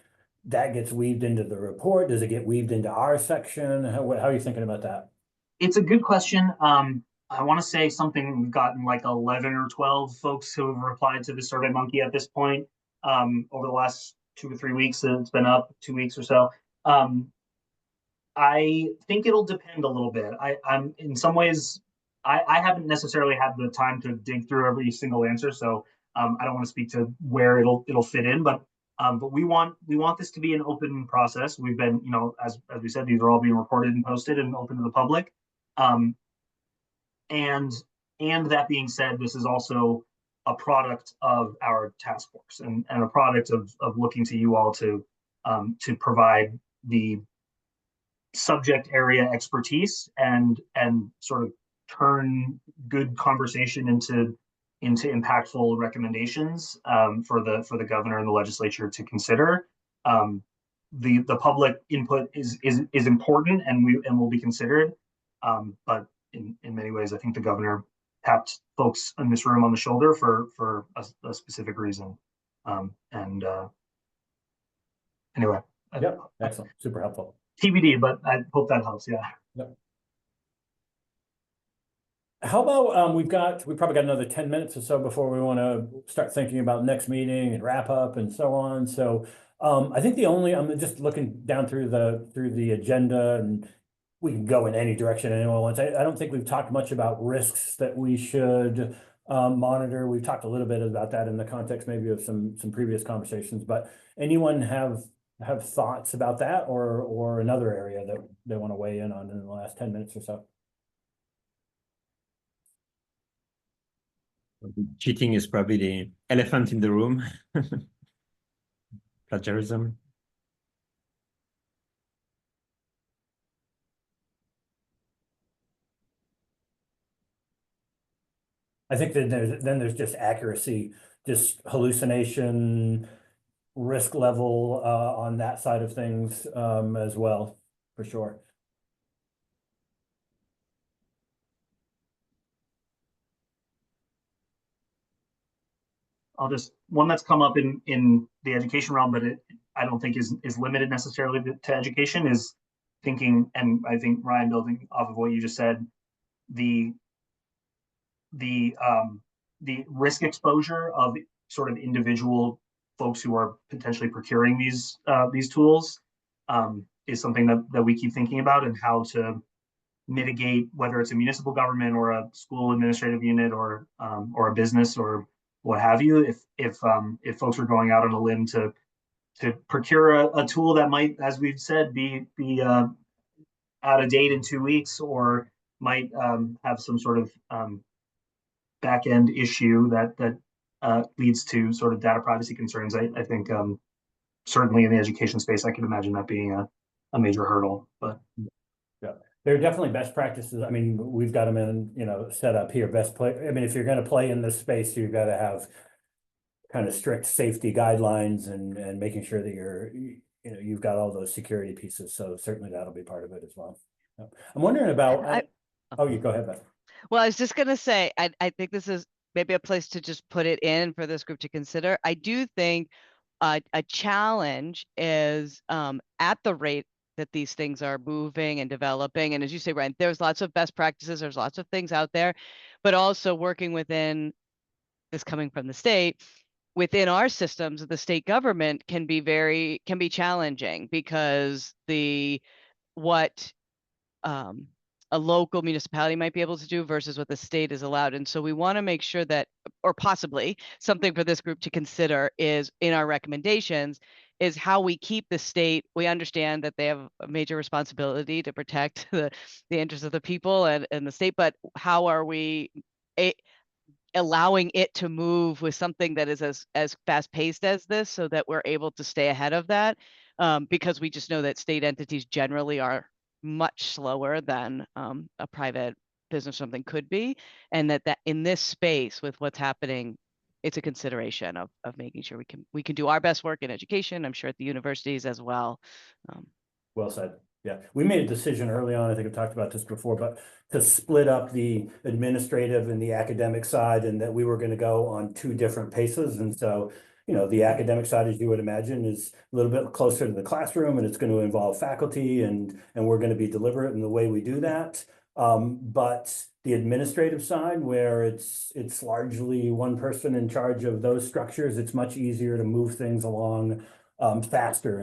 gets weaved into the report? Does it get weaved into our section? How are you thinking about that? It's a good question. I want to say something, we've gotten like 11 or 12 folks who have replied to the Survey Monkey at this point over the last 2 or 3 weeks. It's been up 2 weeks or so. I think it'll depend a little bit. I'm in some ways, I haven't necessarily had the time to dig through every single answer, so I don't want to speak to where it'll fit in. But But we want this to be an open process. We've been, you know, as we said, these are all being recorded and posted and open to the public. And that being said, this is also a product of our task force and a product of looking to you all to provide the subject area expertise and sort of turn good conversation into impactful recommendations for the governor and the legislature to consider. The public input is important and will be considered, but in many ways, I think the governor tapped folks in this room on the shoulder for a specific reason. Anyway. Yep, excellent, super helpful. TBD, but I hope that helps. Yeah. Yep. How about we probably got another 10 minutes or so before we want to start thinking about next meeting and wrap up and so on. So I think I'm just looking down through the agenda, and we can go in any direction anyone wants. I don't think we've talked much about risks that we should monitor. We've talked a little bit about that in the context maybe of some previous conversations, but anyone have thoughts about that or another area that they want to weigh in on in the last 10 minutes or so? Cheating is probably the elephant in the room. Plagiarism. I think that there's just accuracy, just hallucination, risk level on that side of things as well, for sure. I'll just one that's come up in the education realm, but I don't think is limited necessarily to education, is thinking, and I think Ryan, building off of what you just said, the risk exposure of sort of individual folks who are potentially procuring these tools is something that we keep thinking about, and how to mitigate, whether it's a municipal government or a school administrative unit or a business or what have you, if folks are going out on a limb to procure a tool that might, as we've said, be out of date in 2 weeks, or might have some sort of back end issue that leads to sort of data privacy concerns. I think certainly in the education space, I can imagine that being a major hurdle. But yeah, there are definitely best practices. I mean, we've got them in, set up here. I mean, if you're going to play in this space, you've got to have kind of strict safety guidelines and making sure that you've got all those security pieces. So certainly that'll be part of it as well. Yeah. I'm wondering about. You go ahead, Beth. Well, I was just going to say, I think this is maybe a place to just put it in for this group to consider. I do think a challenge is at the rate that these things are moving and developing. And as you say, Ryan, there's lots of best practices, there's lots of things out there, but also working within this, coming from the state, within our systems, the state government can be challenging, because what a local municipality might be able to do versus what the state is allowed. And so we want to make sure that, or possibly something for this group to consider is, in our recommendations, is how we keep the state. We understand that they have a major responsibility to protect the interests of the people and the state, but how are we allowing it to move with something that is as fast paced as this, so that we're able to stay ahead of that, because we just know that state entities generally are much slower than a private business or something could be, and that in this space with what's happening, it's a consideration of making sure we can do our best work in education. I'm sure at the universities as well. Well said. Yeah, we made a decision early on, I think I've talked about this before, but to split up the administrative and the academic side, and that we were going to go on 2 different paces. And so, the academic side, as you would imagine, is a little bit closer to the classroom, and it's going to involve faculty, and we're going to be deliberate in the way we do that. But the administrative side, where it's largely one person in charge of those structures, it's much easier to move things along faster.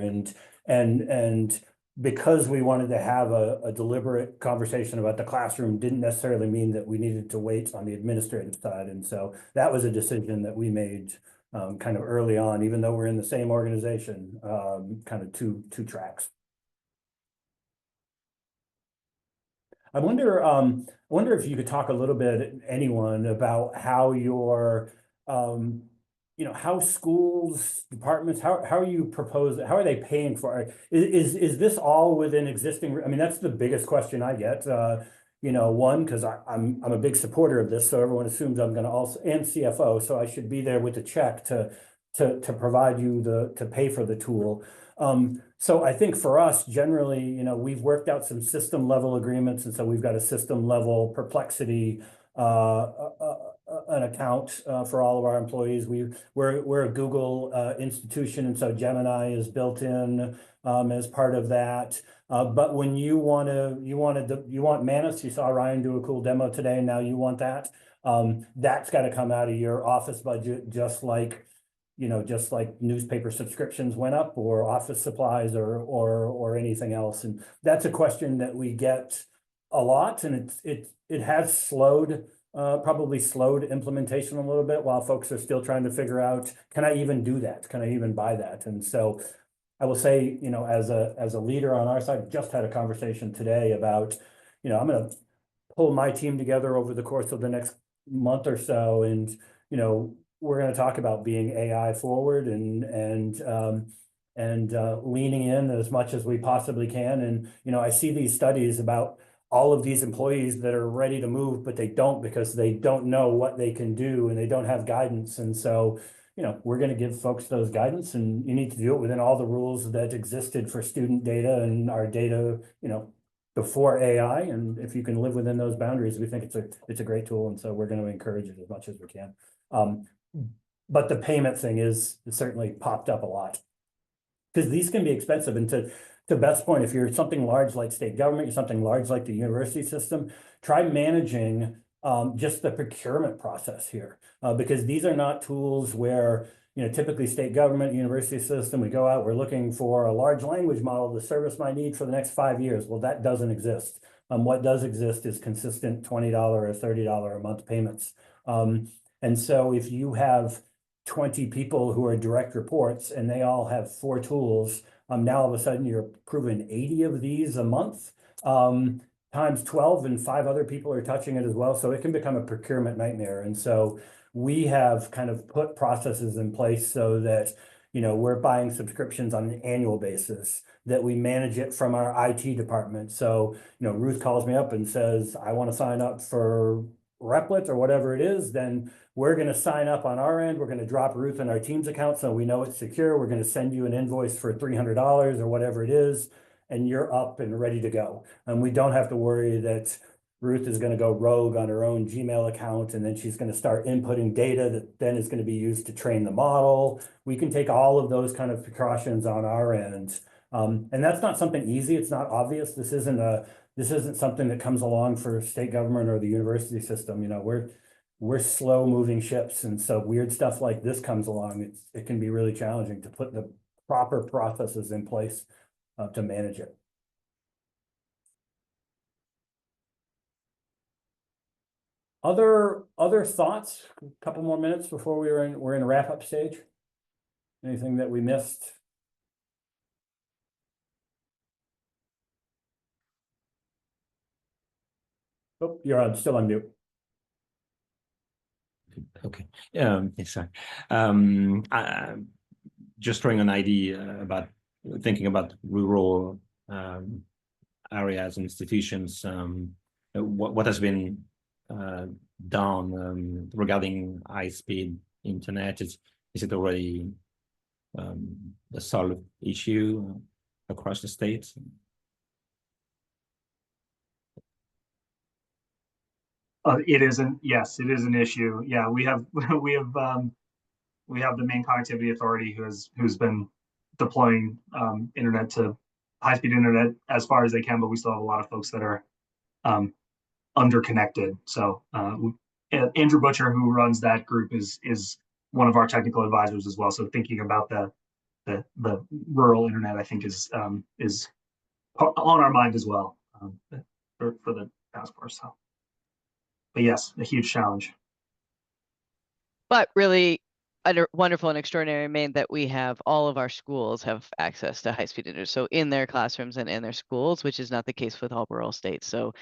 And because we wanted to have a deliberate conversation about the classroom, didn't necessarily mean that we needed to wait on the administrative side. And so that was a decision that we made kind of early on, even though we're in the same organization, kind of two tracks. I wonder if you could talk a little bit, anyone, about how your, how schools, departments, how are you propose, how are they paying for it? Is this all within existing? I mean, that's the biggest question I get. One, because I'm a big supporter of this, so everyone assumes I'm going to also, and CFO, so I should be there with the check to provide you to pay for the tool. So I think for us, generally, we've worked out some system level agreements, and so we've got a system level Perplexity an account for all of our employees. We're a Google institution, and so Gemini is built in as part of that. But when you want Manus, you saw Ryan do a cool demo today, and now you want that. That's got to come out of your office budget, just like newspaper subscriptions went up, or office supplies, or anything else. And that's a question that we get a lot, and it has probably slowed implementation a little bit while folks are still trying to figure out, can I even do that? Can I even buy that? And so I will say, as a leader on our side, just had a conversation today about, I'm going to pull my team together over the course of the next month or so, and we're going to talk about being AI forward and leaning in as much as we possibly can. And I see these studies about all of these employees that are ready to move, but they don't, because they don't know what they can do and they don't have guidance. And so we're going to give folks those guidance, and you need to do it within all the rules that existed for student data and our data, before AI. And if you can live within those boundaries, we think it's a great tool. And so we're going to encourage it as much as we can. But the payment thing is certainly popped up a lot, because these can be expensive. And to Beth's point, if you're something large like state government, you're something large like the university system, try managing just the procurement process here, because these are not tools where, typically state government, university system, we go out, we're looking for a large language model to service my need for the next 5 years. Well, that doesn't exist. What does exist is consistent $20 or $30 a month payments. And so if you have 20 people who are direct reports and they all have 4 tools, now all of a sudden you're approving 80 of these a month, times 12, and 5 other people are touching it as well. So it can become a procurement nightmare. And so we have kind of put processes in place so that, we're buying subscriptions on an annual basis, that we manage it from our IT department. So, Ruth calls me up and says, I want to sign up for Replit or whatever it is, then we're going to sign up on our end. We're going to drop Ruth in our team's account so we know it's secure. We're going to send you an invoice for $300 or whatever it is, and you're up and ready to go. And we don't have to worry that Ruth is going to go rogue on her own Gmail account, and then she's going to start inputting data that then is going to be used to train the model. We can take all of those kind of precautions on our end. And that's not something easy. It's not obvious. This isn't something that comes along for state government or the university system. We're slow moving ships. And so weird stuff like this comes along. It can be really challenging to put the proper processes in place to manage it. Other thoughts? A couple more minutes before we're in a wrap up stage. Anything that we missed? Oh, you're still on mute. Okay. Yes, sorry. Just throwing an idea about thinking about rural areas and institutions. What has been done regarding high-speed internet? Is it already a solved issue across the states? Yes, it is an issue. Yeah, we have the Maine Connectivity Authority who's been deploying internet to high-speed internet as far as they can, but we still have a lot of folks that are underconnected. So Andrew Butcher, who runs that group, is one of our technical advisors as well. So thinking about the rural internet, I think is on our mind as well for the task force. So, but yes, a huge challenge. But really, wonderful and extraordinary in Maine that we have all of our schools have access to high-speed internet. So in their classrooms and in their schools, which is not the case with all rural states. So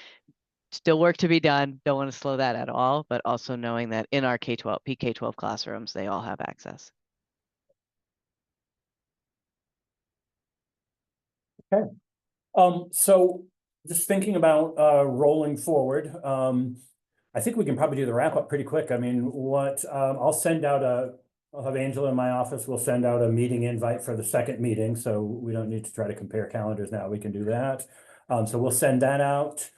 still work to be done. Don't want to slow that at all, but also knowing that in our K-12, PK-12 classrooms, they all have access. Okay. So just thinking about rolling forward, I think we can probably do the wrap up pretty quick. I mean, I'll have Angela in my office. We'll send out a meeting invite for the second meeting. So we don't need to try to compare calendars now. We can do that. So we'll send that out.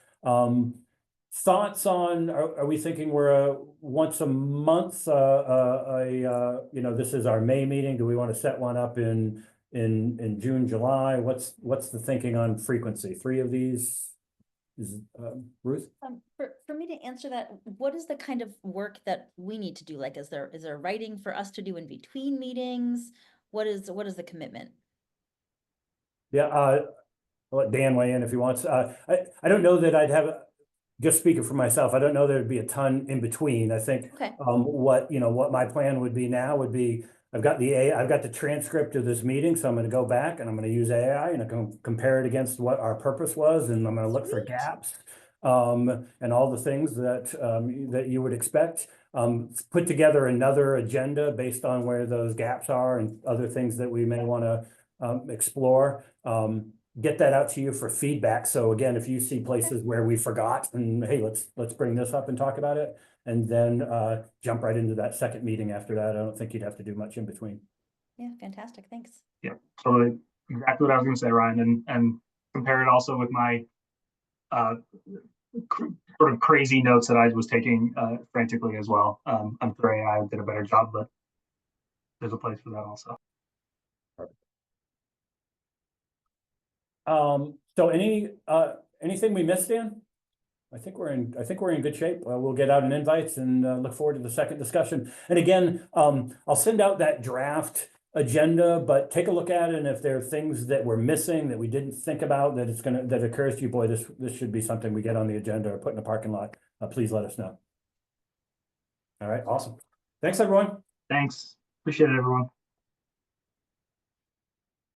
Thoughts on, are we thinking we're once a month, this is our May meeting. Do we want to set one up in June, July? What's the thinking on frequency? 3 of these? Is Ruth? For me to answer that, what is the kind of work that we need to do? Like, is there writing for us to do in between meetings? What is the commitment? Yeah, I'll let Dan weigh in if he wants. I don't know that I'd have, just speaking for myself, I don't know there'd be a ton in between. I think Okay. what my plan would be now would be, I've got the transcript of this meeting, so I'm going to go back and I'm going to use AI and I'm going to compare it against what our purpose was, and I'm going to look for gaps and all the things that you would expect. Put together another agenda based on where those gaps are and other things that we may want to explore. Get that out to you for feedback. So again, if you see places where we forgot, and hey, let's bring this up and talk about it, and then jump right into that second meeting after that. I don't think you'd have to do much in between. Yeah, fantastic. Thanks. Yeah, so exactly what I was going to say, Ryan, and compare it also with my sort of crazy notes that I was taking frantically as well. I'm sure AI did a better job, but there's a place for that also. So anything we missed, Dan? I think we're in good shape. We'll get out an invites and look forward to the second discussion. And again, I'll send out that draft agenda, but take a look at it. And if there are things that we're missing that we didn't think about that occurs to you, boy, this should be something we get on the agenda or put in a parking lot. Please let us know. All right, awesome. Thanks, everyone. Thanks. Appreciate it, everyone.